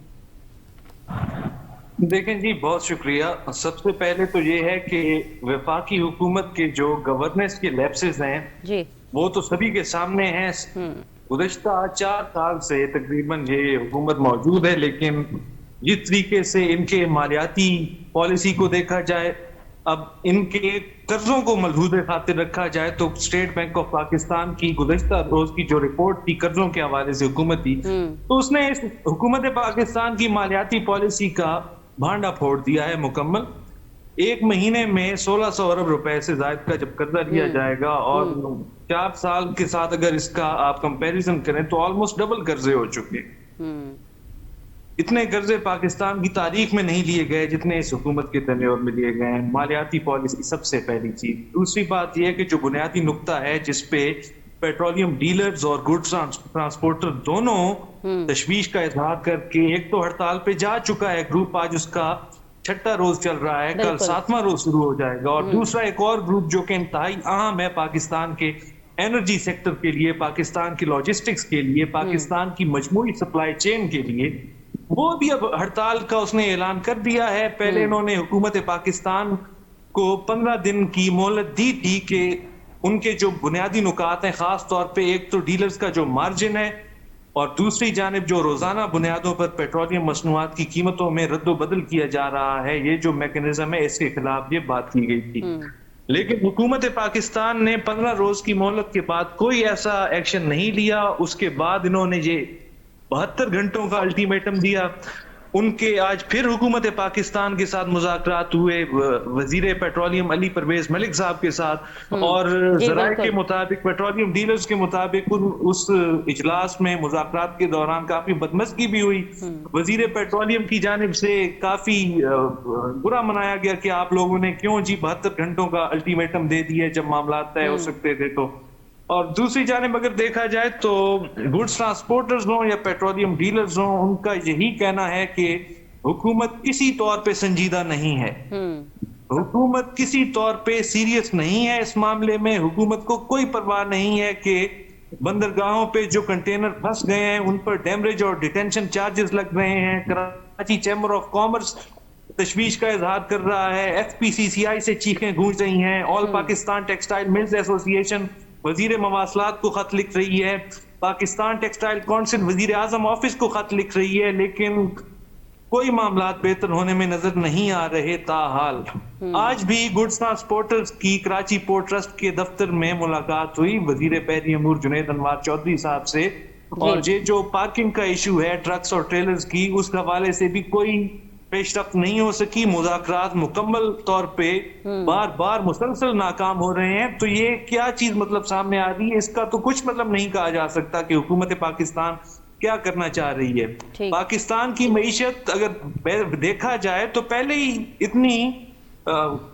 دیکھیں جی، بہت شکریہ. سب سے پہلے تو یہ ہے کہ وفاقی حکومت کے جو گورننس کے لیپسز ہیں جی وہ تو سبھی کے سامنے ہیں. گزشتہ 4 سال سے تقریباً یہ حکومت موجود ہے، لیکن جس طریقے سے ان کے مالیاتی پالیسی کو دیکھا جائے، اب ان کے قرضوں کو ملحوظ خاطر رکھا جائے تو اسٹیٹ بینک آف پاکستان کی گزشتہ روز کی جو رپورٹ تھی قرضوں کے حوالے سے حکومت کی، تو اس نے اس حکومت پاکستان کی مالیاتی پالیسی کا بھانڈا پھوڑ دیا ہے مکمل. 1 مہینے میں 1600 ارب روپے سے زائد کا جب قرضہ لیا جائے گا اور 4 سال کے ساتھ اگر اس کا آپ کمپیریزن کریں تو آلموسٹ ڈبل قرضے ہو چکے. اتنے قرضے پاکستان کی تاریخ میں نہیں لیے گئے جتنے اس حکومت کے تنور میں لیے گئے ہیں. مالیاتی پالیسی سب سے پہلی چیز. دوسری بات یہ ہے کہ جو بنیادی نقطہ ہے جس پہ پیٹرولیم ڈیلرز اور گڈ ٹرانسپورٹر دونوں تشویش کا اظہار کر کے، ایک تو ہڑتال پہ جا چکا ہے گروپ، آج اس کا 6واں روز چل رہا ہے، کل 7واں روز شروع ہو جائے گا، اور دوسرا ایک اور گروپ جو کہ انتہائی اہم ہے پاکستان کے انرجی سیکٹر کے لیے، پاکستان کی لاجسٹکس کے لیے، پاکستان کی مجموعی سپلائی چین کے لیے، وہ بھی اب ہڑتال کا اس نے اعلان کر دیا ہے. پہلے انہوں نے حکومت پاکستان کو 15 دن کی مہلت دی تھی کہ ان کے جو بنیادی نکات ہیں، خاص طور پہ ایک تو ڈیلرز کا جو مارجن ہے اور دوسری جانب جو روزانہ بنیادوں پر پیٹرولیم مصنوعات کی قیمتوں میں رد و بدل کیا جا رہا ہے، یہ جو میکنزم ہے اس کے خلاف یہ بات کی گئی تھی. لیکن حکومت پاکستان نے 15 روز کی مہلت کے بعد کوئی ایسا ایکشن نہیں لیا. اس کے بعد انہوں نے یہ 72 گھنٹوں کا الٹیمیٹم دیا. ان کے آج پھر حکومت پاکستان کے ساتھ مذاکرات ہوئے وزیر پیٹرولیم علی پرویز ملک صاحب کے ساتھ، اور ذرائع کے مطابق، پیٹرولیم ڈیلرز کے مطابق اس اجلاس میں مذاکرات کے دوران کافی بدمزگی بھی ہوئی. وزیر پیٹرولیم کی جانب سے کافی برا منایا گیا کہ آپ لوگوں نے کیوں جی 72 گھنٹوں کا الٹیمیٹم دے دیا جب معاملات طے ہو سکتے تھے. تو اور دوسری جانب اگر دیکھا جائے تو گڈس ٹرانسپورٹرز ہوں یا پیٹرولیم ڈیلرز ہوں، ان کا یہی کہنا ہے کہ حکومت کسی طور پہ سنجیدہ نہیں ہے، حکومت کسی طور پہ سیریس نہیں ہے اس معاملے میں. حکومت کو کوئی پرواہ نہیں ہے کہ بندرگاہوں پہ جو کنٹینر پھنس گئے ہیں ان پر ڈیمریج اور ڈیٹینشن چارجز لگ رہے ہیں. کراچی چیمبر آف کامرس تشویش کا اظہار کر رہا ہے، FPCCI سے چیخیں گونج رہی ہیں، آل پاکستان ٹیکسٹائل ملز ایسوسی ایشن وزیر مواصلات کو خط لکھ رہی ہے، پاکستان ٹیکسٹائل کونسل وزیر اعظم آفس کو خط لکھ رہی ہے، لیکن کوئی معاملات بہتر ہونے میں نظر نہیں آ رہے تاحال. آج بھی گڈس ٹرانسپورٹرز کی کراچی پورٹ ٹرسٹ کے دفتر میں ملاقات ہوئی وزیر بحری امور جنید انوار چودھری صاحب سے، اور یہ جو پارکنگ کا ایشو ہے ٹرکس اور ٹریلرز کی، اس حوالے سے بھی کوئی پیش رفت نہیں ہو سکی. مذاکرات مکمل طور پہ بار بار مسلسل ناکام ہو رہے ہیں. تو یہ کیا چیز مطلب سامنے آ رہی ہے، اس کا تو کچھ مطلب نہیں کہا جا سکتا کہ حکومت پاکستان کیا کرنا چاہ رہی ہے. پاکستان کی معیشت اگر دیکھا جائے تو پہلے ہی اتنی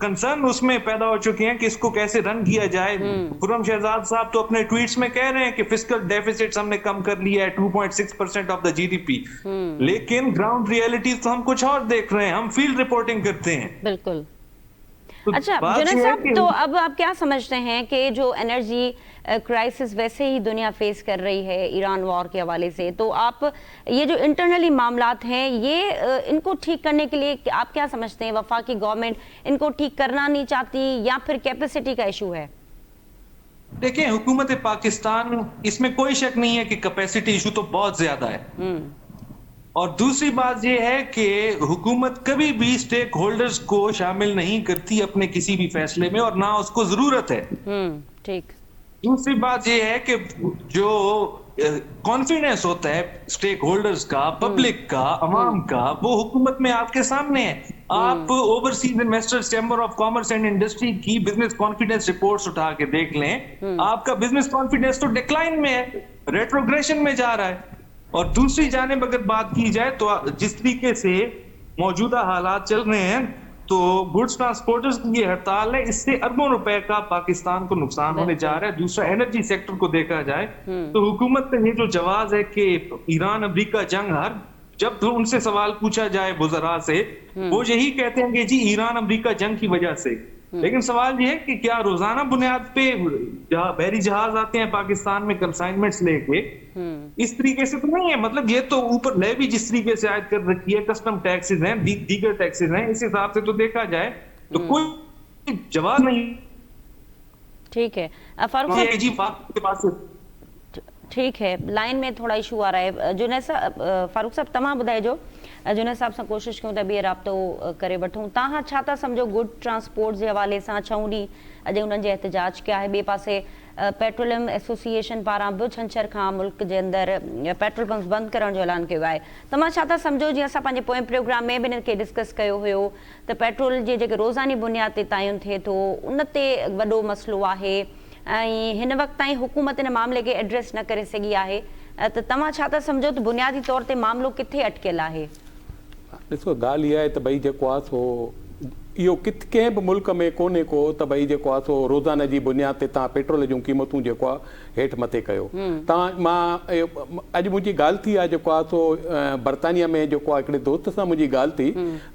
کنسرن اس میں پیدا ہو چکے ہیں کہ اس کو کیسے رن کیا جائے. خرم شہزاد صاحب تو اپنے ٹویٹس میں کہہ رہے ہیں کہ فسکل ڈیفیسٹس ہم نے کم کر لیا ہے 2.6% آف دا GDP، لیکن گراؤنڈ ریئلٹیز تو ہم کچھ اور دیکھ رہے ہیں، ہم فیلڈ رپورٹنگ کرتے ہیں. بالکل. اچھا جنید صاحب، تو اب آپ کیا سمجھتے ہیں کہ جو انرجی کرائسس ویسے ہی دنیا فیس کر رہی ہے ایران وار کے حوالے سے، تو آپ یہ جو انٹرنلی معاملات ہیں یہ ان کو ٹھیک کرنے کے لیے آپ کیا سمجھتے ہیں؟ وفاقی گورنمنٹ ان کو ٹھیک کرنا نہیں چاہتی یا پھر کیپیسٹی کا ایشو ہے؟ دیکھیں، حکومت پاکستان، اس میں کوئی شک نہیں ہے کہ کیپیسٹی ایشو تو بہت زیادہ ہے، اور دوسری بات یہ ہے کہ حکومت کبھی بھی اسٹیک ہولڈرز کو شامل نہیں کرتی اپنے کسی بھی فیصلے میں، اور نہ اس کو ضرورت ہے. ٹھیک. دوسری بات یہ ہے کہ جو کانفیڈنس ہوتا ہے اسٹیک ہولڈرز کا، پبلک کا، عوام کا، وہ حکومت میں آپ کے سامنے ہے. آپ overseas investors chamber of commerce and industry کی بزنس کانفیڈنس رپورٹس اٹھا کے دیکھ لیں، آپ کا بزنس کانفیڈنس تو ڈکلائن میں ہے، ریٹروگریشن میں جا رہا ہے. اور دوسری جانب اگر بات کی جائے تو جس طریقے سے موجودہ حالات چل رہے ہیں تو گڈس ٹرانسپورٹرز کی یہ ہڑتال ہے، اس سے اربوں روپے کا پاکستان کو نقصان ہونے جا رہا ہے. دوسرا انرجی سیکٹر کو دیکھا جائے تو حکومت کا یہ جو جواز ہے کہ ایران امریکہ جنگ، جب ان سے سوال پوچھا جائے وزراء سے، وہ یہی کہتے ہیں کہ جی ایران امریکہ جنگ کی وجہ سے. لیکن سوال یہ ہے کہ کیا روزانہ بنیاد پہ بحری جہاز آتے ہیں پاکستان میں کنسائنمنٹس لے کے؟ اس طریقے سے تو نہیں ہے. مطلب یہ تو اوپر لیوی جس طریقے سے عائد کر رکھی ہے, کسٹم ٹیکسز ہیں, دیگر ٹیکسز ہیں, اس حساب سے تو دیکھا جائے تو کوئی جواب نہیں. ٹھیک ہے فاروق صاحب, ٹھیک ہے, لائن میں تھوڑا ایشو آ رہا ہے. جنید صاحب, فاروق صاحب तमामु ॿुधाइजो. जुनैद साहब सां कोशिशि कयूं त ॿिए राब्तो करे वठूं. तव्हां छा था सम्झो गुड ट्रांसपोर्ट जे हवाले सां? 6 ॾींहं अॼु उन्हनि जे एहतजाज कया आहे. ॿिए पासे पेट्रोलियम एसोसिएशन पारां बि छंछर खां मुल्क जे अंदरि पेट्रोल पंप्स बंदि करण जो ऐलान कयो आहे. तव्हां छा था सम्झो, जीअं असां पंहिंजे पोएं प्रोग्राम में बि हिन खे डिस्कस कयो हुयो त पेट्रोल जे जेके रोज़ानी बुनियाद ते तयन थिए थो उन ते वॾो मसइलो आहे ऐं हिन वक़्त ताईं हुकूमत हिन मामले खे एड्रेस न करे सघी आहे. त तव्हां छा था सम्झो त बुनियादी तौर ते मामिलो किथे अटकियल आहे? ॾिसो, ॻाल्हि इहा आहे त भई जेको आहे सो इहो कंहिं बि मुल्क में कोन्हे को त भई जेको आहे सो रोज़ाना जी बुनियाद ते तव्हां पेट्रोल जूं क़ीमतूं जेको आहे हेठि मथे कयो. मां अॼु मुंहिंजी ॻाल्हि थी आहे जेको आहे सो बर्तानिया में जेको आहे हिकिड़े दोस्त सां मुंहिंजी ॻाल्हि थी.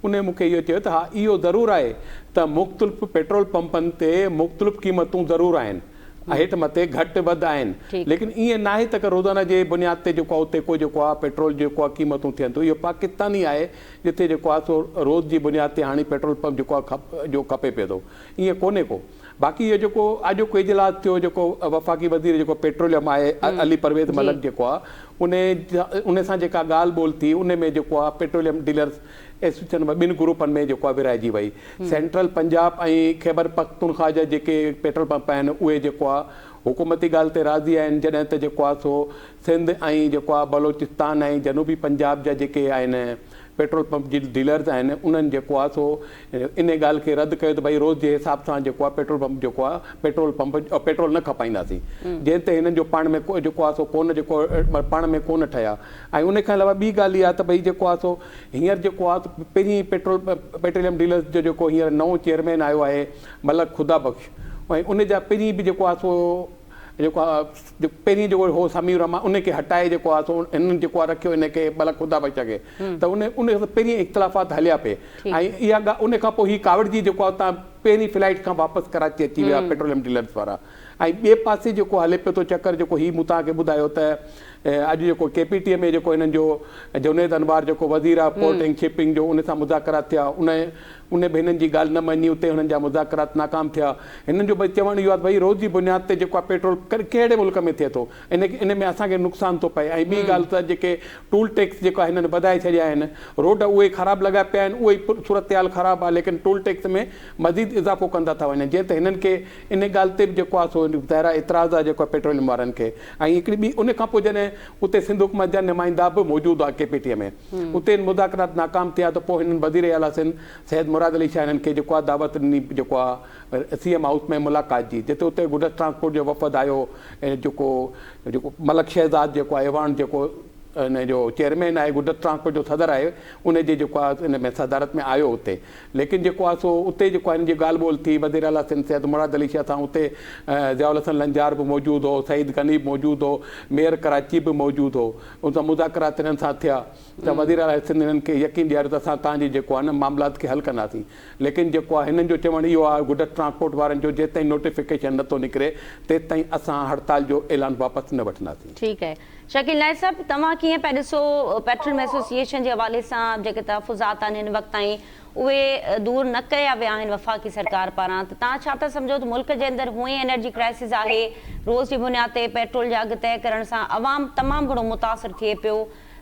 उन मूंखे इहो चयो त हा इहो ज़रूरु आहे त मुख़्तलिफ़ पेट्रोल पंपनि ते मुख़्तलिफ़ क़ीमतूं ज़रूरु आहिनि, हेठि मथे घटि वधि आहिनि, लेकिन ईअं न आहे त रोज़ाना जे बुनियाद ते जेको आहे उते कोई जेको आहे पेट्रोल जेको आहे क़ीमतूं थियनि थियूं. इहो पाकिस्तान ई आहे जिते जेको आहे सो रोज़ जी बुनियाद ते हाणे पेट्रोल पंप जेको आहे खपे पियो थो, ईअं कोन्हे को. बाक़ी इहो जेको अॼु को इजलास थियो जेको वफ़ाक़ी वज़ीर जेको पेट्रोलियम आहे अली परवेज़ मलक जेको आहे उन सां जेका ॻाल्हि ॿोल थी उन में जेको आहे पेट्रोलियम डीलर्स एसोसिएशन में 2 ग्रुपनि में जेको आहे विराइजी वई. सेंट्रल पंजाब ऐं ख़ैबर पख्तूनख्वा जा जेके पेट्रोल पंप आहिनि उहे जेको आहे हुकूमती ॻाल्हि ते राज़ी आहिनि, जॾहिं त जेको आहे सो सिंध ऐं जेको आहे बलोचिस्तान ऐं जनूबी पंजाब जा जेके आहिनि पेट्रोल पंप जी डीलर्स आहिनि उन्हनि जेको आहे सो इन ॻाल्हि खे रद्द कयो त भई रोज़ जे हिसाब सां जेको आहे पेट्रोल पंप जेको आहे पेट्रोल न खपाईंदासीं, जंहिं ते हिननि जो पाण में जेको आहे सो कोन जेको पाण में कोन ठहिया. ऐं उन खां अलावा ॿी ॻाल्हि इहा त भई जेको आहे सो हींअर जेको आहे पहिरीं पेट्रोलियम डीलर्स जो जेको हींअर नओं चेयरमैन आयो आहे मलक ख़ुदा बख़्श, ऐं उन जा पहिरीं बि जेको आहे सो जेको आहे पहिरीं जेको हो समीर रहमान उनखे हटाए जेको आहे सो हिननि जेको आहे रखियो हिनखे मलक ख़ुदा बख़्श खे, त उन पहिरीं इख़्तिलाफ़ात हलिया पिए. ऐं इहा ॻाल्हि उन खां पोइ हीअ कावड़जी जेको आहे उतां पहिरीं फ्लाइट खां वापसि कराची अची विया पेट्रोलियम डीलर्स वारा. ऐं ॿिए पासे जेको हले पियो थो चकर जेको हीअ मूं तव्हांखे ॿुधायो त अॼु जेको KPTI में जेको हिननि जो जुनैद अनवार जेको वज़ीर आहे पोर्ट ऐं शिपिंग जो उन सां मुज़ाकरात थिया, उन बि हिननि जी ॻाल्हि न मञी, उते हुननि जा मुज़ाकरात नाकाम थिया. हिननि जो भई चवणु इहो आहे भई रोज़ जी बुनियाद ते जेको आहे पेट्रोल कहिड़े मुल्क में थिए थो इन में असांखे नुक़सानु थो पए. ऐं ॿी ॻाल्हि त जेके टूल टैक्स जेका हिननि वधाए छॾिया आहिनि, रोड उहे ख़राबु लॻा पिया आहिनि, उहे सूरत हाल ख़राबु आहे, लेकिन टूल टैक्स में मज़ीद इज़ाफ़ो कंदा था वञनि, जंहिं त हिननि खे इन ॻाल्हि ते बि जेको आहे सो ज़ाहिरा एतिराज़ आहे जेको आहे पेट्रोलियम वारनि खे. ऐं हिकिड़ी ॿी उन खां पोइ जॾहिं उते सिंध हुकूमत जा नुमाइंदा बि मौजूदु आहे KPTI में, उते मुज़ाकरात नाकाम थिया त पोइ हिननि वज़ीर आला सिंध सैयद मुराद अली शाह हिननि खे जेको आहे दावत ॾिनी जेको आहे CM हाउस में मुलाक़ात जी, जिते उते गुडस ट्रांसपोर्ट जो वफ़द आयो ऐं जेको मलक शहज़ाद जेको आहे ऐवान जेको हिन जो चेयरमैन आहे, गुडस ट्रांसपोर्ट जो सदर आहे, उनजे जेको आहे हिन में सदारत में आयो उते. लेकिन जेको आहे सो उते जेको आहे हिन जी ॻाल्हि ॿोल थी वज़ीर आला सिंध सैयद मुराद अली शाह सां, उते ज़ियाउल हसन लंजार बि मौजूदु हो, सईद गनी बि मौजूदु हो, मेयर कराची बि मौजूदु हो, उन सां मुज़ाकरात हिननि सां थिया त वज़ीर आला सिंध हिननि खे यकीन ॾियारियो त असां तव्हांजी जेको आहे न मामलात खे हल कंदासीं. लेकिन जेको आहे हिननि जो चवणु इहो आहे गुडस ट्रांसपोर्ट वारनि जो जेसिताईं नोटिफिकेशन नथो निकिरे तेसिताईं असां हड़ताल जो ऐलान वापसि न वठंदासीं. ठीकु आहे. शकील नाइक साहब, तव्हां कीअं पिया ॾिसो पेट्रोलियम एसोसिएशन जे हवाले सां जेके तहफ़ुज़ात आहिनि हिन वक़्त ताईं उहे दूर न कया विया आहिनि वफ़ाक़ी सरकार पारां, त तव्हां छा था सम्झो त मुल्क जे अंदरि हूअं ई एनर्जी क्राइसिस आहे, रोज़ जी बुनियाद ते पेट्रोल जा अघु तय करण सां अवाम तमामु घणो मुतासिर थिए पियो,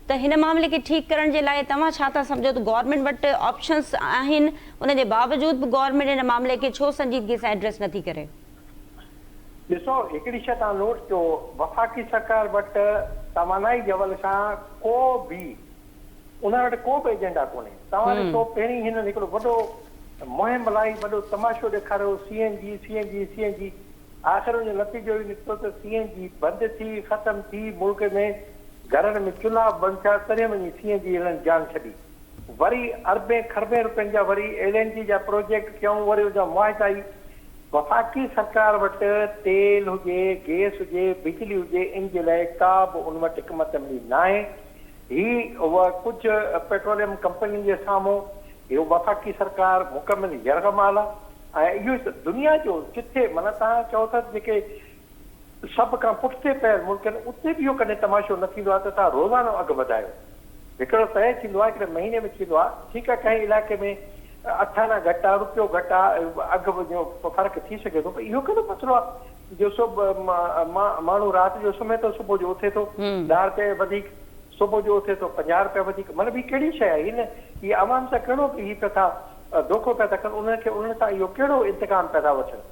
त हिन मामले खे ठीकु करण जे लाइ तव्हां छा था सम्झो त गवर्नमेंट वटि ऑप्शन्स आहिनि, उन जे बावजूदि बि गवर्नमेंट हिन मामले खे छो संजीदगी सां एड्रेस नथी करे? ॾिसो, हिकिड़ी शइ तव्हां नोट कयो, वफ़ाक़ी सरकार वटि तवानाई जे हवाले सां को बि उन वटि को बि एजेंडा कोन्हे. तव्हां ॾिसो, पहिरीं हिननि हिकिड़ो वॾो मुहिम हलाई, वॾो तमाशो ॾेखारियो CNG, आख़िर जो नतीजो इहो निकितो त CNG बंदि थी, ख़तमु थी, मुल्क में घरनि में चुल्हा बंदि थिया, तॾहिं वञी CNG हिननि जान छॾी. वरी अरबे खरबे रुपयनि जा वरी LNG जा प्रोजेक्ट कयूं, वरी उनजा मुआइदा आई. वफ़ाक़ी सरकार वटि तेल हुजे, गैस हुजे, बिजली हुजे, इन जे लाइ का बि उन वटि हिकमत अमली न आहे. उहा कुझु पेट्रोलियम कंपनियुनि जे साम्हूं इहो वफ़ाक़ी सरकार मुकमिल यरगमाल आहे. ऐं इहो दुनिया जो किथे माना तव्हां चओ था जेके सभ खां पुठिते पियल मुल्क आहिनि उते बि इहो कॾहिं तमाशो न थींदो आहे त तव्हां रोज़ानो अघु वधायो। हिकिड़ो तय थींदो आहे हिकिड़े महीने में थींदो आहे, ठीकु आहे कंहिं इलाइक़े में अठाना घटि आहे, रुपयो घटि आहे, अघु जो फ़र्क़ु थी सघे थो, पर इहो कहिड़ो मसइलो आहे जो माण्हू राति जो सुम्हे थो, सुबुह जो उथे थो 10 रुपए वधीक, सुबुह जो उथे थो 50 रुपया वधीक, मतिलबु हीअ कहिड़ी शइ आहे? हीअ आवाम सां कहिड़ो हीअ पिया था धोखो पिया था कनि, उन्हनि सां इहो कहिड़ो इंतकाम पिया था वठनि?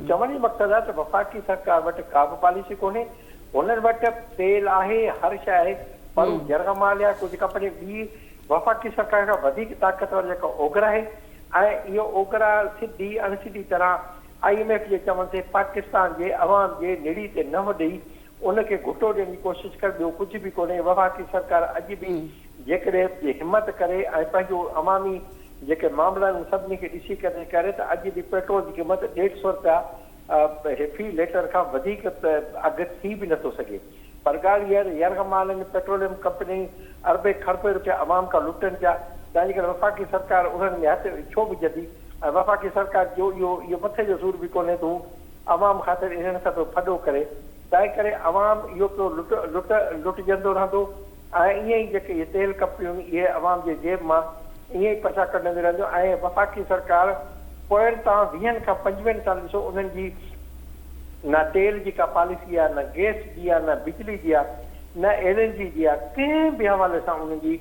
चवण जो मक़सदु आहे त वफ़ाक़ी सरकार वटि का बि पॉलिसी कोन्हे, उन्हनि वटि तेल आहे, हर शइ आहे, पर जरगमाल या कुझु कंपनी ॿी वफ़ाक़ी सरकार खां वधीक ताक़तवर जेका ओघर आहे, ऐं इहो ओघरा सिधी अणसिधी तरह IMF जे चवण ते पाकिस्तान जे अवाम जे निड़ी ते न ॾेई उनखे घुटो ॾियण जी कोशिशि करे, ॿियो कुझु बि कोन्हे। वफ़ाक़ी सरकार अॼु बि जेकॾहिं हिमत करे ऐं पंहिंजो अवामी जेके मामला आहिनि सभिनी खे ॾिसी करे त अॼु बि पेट्रोल जी क़ीमत 150 रुपया फी लीटर खां वधीक अघु थी बि नथो सघे। पर ॻाल्हि इहा आहे यरगमाल पेट्रोलियम कंपनी अरबे खरबे रुपया अवाम खां लुटनि पिया, तंहिंजे करे वफ़ाक़ी सरकार उन्हनि में हथ छो विझंदी? ऐं वफ़ाक़ी सरकार जो इहो मथे जो सूर बि कोन्हे तूं अवाम ख़ातिर इन्हनि सां फॾो करे, तंहिं करे अवाम इहो पियो लुटजंदो रहंदो ऐं ईअं ई जेके इहे तेल कंपनियूं इहे अवाम जे जेब मां ईअं ई पैसा कढंदी रहंदियूं। ऐं वफ़ाक़ी सरकार पोयनि तव्हां 20 खां 25 साल ॾिसो उन्हनि जी न तेल जी का पॉलिसी आहे, न गैस जी आहे, न बिजली जी आहे, न LNG जी आहे, कंहिं बि हवाले सां उन्हनि जी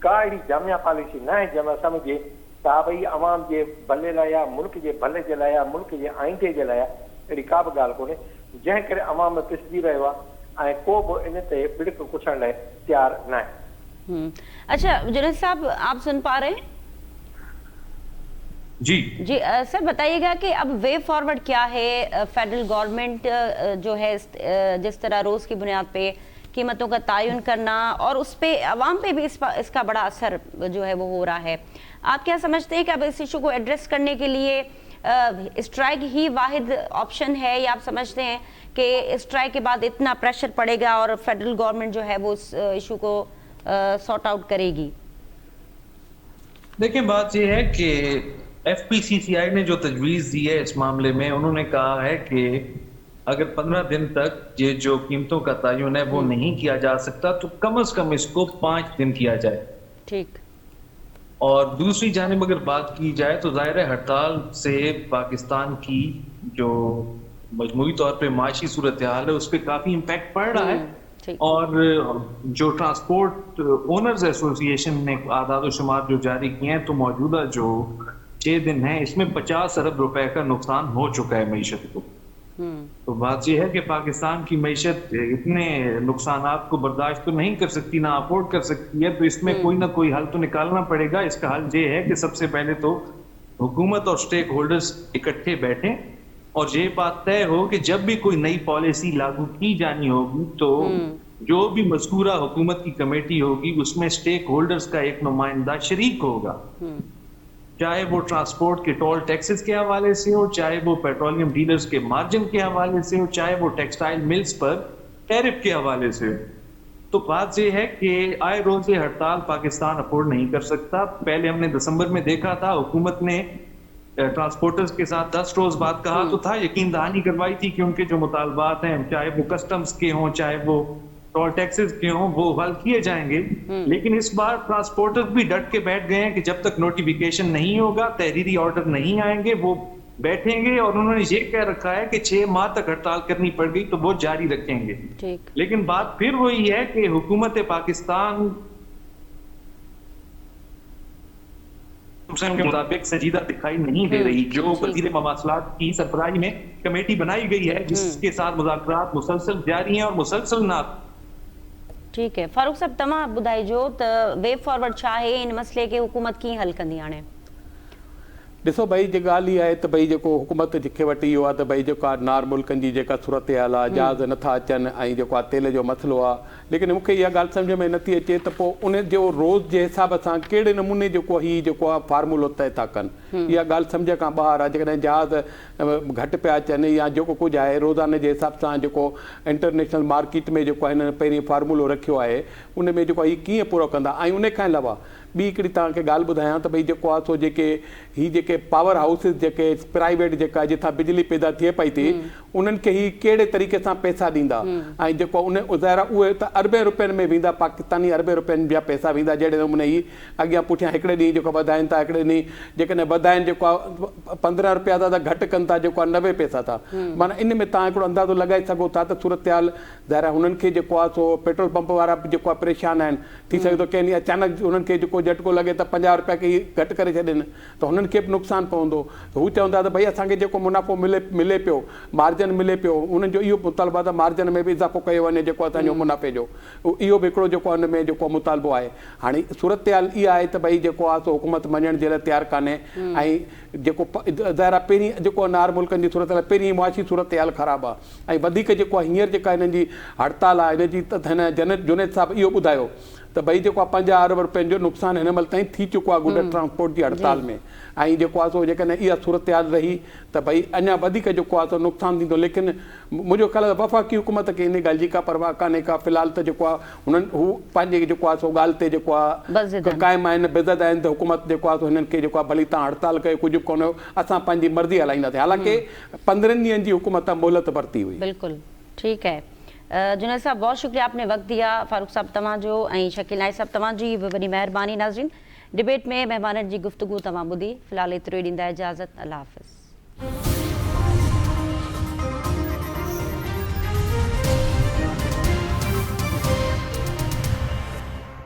का अहिड़ी जामिया पॉलिसी न आहे जंहिंमां सम्झे त भई अवाम जे भले लाइ या मुल्क जे भले जे लाइ या मुल्क जे आईंदे जे लाइ अहिड़ी का बि ॻाल्हि कोन्हे, जंहिं करे अवाम में पिसजी रहियो आहे ऐं को बि इन ते बिड़क कुछण लाइ तयारु न आहे। अच्छा जुनैद साहब, आप सुन पा रहे हैं? जी जी सर बताइएगा कि अब वे फॉरवर्ड क्या है? फेडरल गवर्नमेंट जो है जिस तरह रोज की बुनियाद पे कीमतों का तयन करना और उस पे अवाम पे भी इसका बड़ा असर जो है वो हो रहा है, आप क्या समझते हैं कि अब इस इशू को एड्रेस करने के लिए स्ट्राइक ही वाहिद ऑप्शन है, या आप समझते हैं कि स्ट्राइक के बाद इतना प्रेशर पड़ेगा और फेडरल गवर्नमेंट जो है वो उस इशू को सॉर्ट आउट करेगी? देखिए बात यह है कि FPCCI ने जो तजवीज़ दी है इस मामले में, उन्होंने कहा है कि अगर 15 दिन तक ये जो कीमतों का तयन है वो नहीं किया जा सकता तो कम से कम इसको 5 दिन किया जाए। ठीक। और दूसरी जानिब अगर बात की जाए तो ज़ाहिर है हड़ताल से पाकिस्तान की जो मजमूई तौर पे माशी सूरत हाल है उस पर काफ़ी इम्पैक्ट पड़ रहा है। और जो ट्रांसपोर्ट ओनर्स एसोसिएशन ने आदाद शुमार जो जारी किए हैं तो मौजूदा जो 6 दिन है इसमें 50 अरब रुपए का नुकसान हो चुका है मईशत को। तो बात यह है कि पाकिस्तान की मईशत इतने नुकसानात को बर्दाश्त तो नहीं कर सकती, ना अफोर्ड कर सकती है, तो इसमें कोई ना कोई हल तो निकालना पड़ेगा। इसका हल ये है कि सबसे पहले तो हुकूमत और स्टेक होल्डर्स इकट्ठे बैठें और ये बात तय हो कि जब भी कोई नई पॉलिसी लागू की जानी होगी तो जो भी मज़कूरा हुकूमत की कमेटी होगी उसमें स्टेक होल्डर्स का एक नुमाइंदा शरीक होगा, चाहे वो ट्रांसपोर्ट के टोल टैक्सेस के हवाले से हो, चाहे वो पेट्रोलियम डीलर्स के मार्जिन के हवाले से हो, चाहे वो टेक्सटाइल मिल्स पर टैरिफ के हवाले से हो। तो बात यह है कि आए रोज ये हड़ताल पाकिस्तान अफोर्ड नहीं कर सकता। पहले हमने दिसंबर में देखा था हुकूमत ने ट्रांसपोर्टर्स के साथ 10 रोज बाद कहा तो था, यकीन दहानी करवाई थी कि उनके जो मुतालबात हैं चाहे वो कस्टम्स के हों चाहे वो टोल टैक्सेस के हों वो हल किए जाएंगे। लेकिन इस बार ट्रांसपोर्टर्स भी डट के बैठ गए हैं कि जब तक नोटिफिकेशन नहीं होगा, तहरीरी ऑर्डर नहीं आएंगे, वो बैठेंगे। और उन्होंने ये कह रखा है कि 6 माह तक हड़ताल करनी पड़ गई तो वो जारी रखेंगे। लेकिन बात फिर वही है कि हुकूमत पाकिस्तान के मुताबिक संजीदा दिखाई नहीं दे रही। जो वज़ीर मवासलात की सरबराही में कमेटी बनाई गई है जिसके साथ मुज़ाकरात मुसलसल जारी हैं और मुसलसल ना। ठीक है फारूक साहब, तमाम ॿुधाइजो त वे फॉरवर्ड छा आहे, इन मसइले खे हुकूमत कीअं हल कंदी हाणे? ॾिसो भई जे ॻाल्हि इहा आहे त भई जेको हुकूमत खे वटि इहो आहे त भई जेका नार मुल्कनि जी जेका सूरत हाल आहे, जहाज़ नथा अचनि ऐं जेको आहे तेल जो मसइलो आहे लेकिन मूंखे इहा ॻाल्हि सम्झ में नथी अचे त पोइ उन जो रोज़ जे हिसाब सां कहिड़े नमूने जेको हीउ जेको आहे फार्मूलो तय था कनि, इहा ॻाल्हि सम्झ खां ॿाहिरि आहे। जेकॾहिं जहाज़ घटि पिया अचनि या जेको कुझु आहे रोज़ाने जे हिसाब सां जेको इंटरनेशनल मार्केट में जेको आहे हिन पहिरीं फार्मूलो रखियो आहे, उन में जेको आहे हीउ कीअं पूरो कंदा। ऐं उन खां अलावा ॿी हिकिड़ी तव्हांखे ॻाल्हि ॿुधायां त भई जेको आहे सो जेके पावर हाउसिस जेके प्राइवेट जेका जिथां बिजली पैदा थिए पई थी, उन्हनि खे ही कहिड़े तरीक़े सां पैसा ॾींदा, ऐं जेको उन ज़ाहिर उहे त अरबे रुपयनि में वेंदा, पाकिस्तानी अरबे रुपयनि जा पैसा वेंदा। जहिड़े नमूने ही अॻियां पुठियां हिकिड़े ॾींहुं जेको वधाइनि था, हिकिड़े ॾींहुं जेकॾहिं वधाइनि जेको आहे 15 रुपया था त घटि कनि था जेको आहे 90 पैसा था। माना इन में तव्हां हिकिड़ो अंदाज़ो लॻाए सघो था त सूरत हाल ज़ाहिर हुननि खे जेको आहे सो पेट्रोल पंप वारा जेको आहे परेशान आहिनि। थी सघे थो कंहिं ॾींहुं अचानक हुननि खे जेको झटको लॻे त 50 रुपया खे घटि करे छॾनि त हुननि खे बि नुक़सानु पवंदो। हू चवंदा त भई असांखे जेको मुनाफ़ो मिले पियो, मार्जन मिले पियो, उन्हनि जो इहो मुतालबो आहे त मार्जन में बि इज़ाफ़ो कयो वञे जेको असांजो मुनाफ़े जो। इहो बि हिकिड़ो जेको हुन में जेको मुतालबो आहे। हाणे सूरत हाल इहा आहे त भई जेको आहे सो हुकूमत मञण जे लाइ तयारु कान्हे। ऐं जेको ज़ाहिर आहे पहिरीं जेको नार मुल्कनि जी सूरत हाल, पहिरीं मुआशी सूरत हाल ख़राबु आहे। ऐं वधीक जेको आहे हींअर जेका हिननि जी हड़ताल आहे, हिन जी त हिन जुनैद साहिबु इहो ॿुधायो त भई जेको आहे 50 अरब रुपयनि जो नुक़सानु हिन महिल ताईं थी चुको आहे गुड ट्रांसपोर्ट जी हड़ताल में। ऐं जेको आहे सो जेकॾहिं इहा सूरत हाल रही त भई अञा वधीक जेको आहे सो नुक़सानु थींदो। लेकिन मुंहिंजो ख़्यालु आहे वफ़ाक़ी हुकूमत खे इन ॻाल्हि जी का परवाह कान्हे का। फ़िलहाल त जेको आहे हुननि हू पंहिंजे जेको आहे सो ॻाल्हि ते जेको आहे क़ाइमु आहिनि, बेज़द आहिनि त हुकूमत जेको आहे सो हिननि खे जेको आहे भली तव्हां हड़ताल कयो, कुझु बि कोन्हे, असां पंहिंजी मर्ज़ी हलाईंदासीं। हालांकि 15 ॾींहंनि जी हुकूमत मोहलत वरिती हुई। बिल्कुलु ठीक है। जुनैद साहब बहुत शुक्रिया, आपने वक्त दिया। फारूक साहब तव्हांजो ऐं शकील नाइक साहब तव्हांजी बि वॾी महिरबानी। नाज़रीन, डिबेट में महिमाननि जी गुफ़्तगू तव्हां ॿुधी। फ़िलहाल एतिरो ई ॾींदा इजाज़त। अल्लाह हाफ़िज़।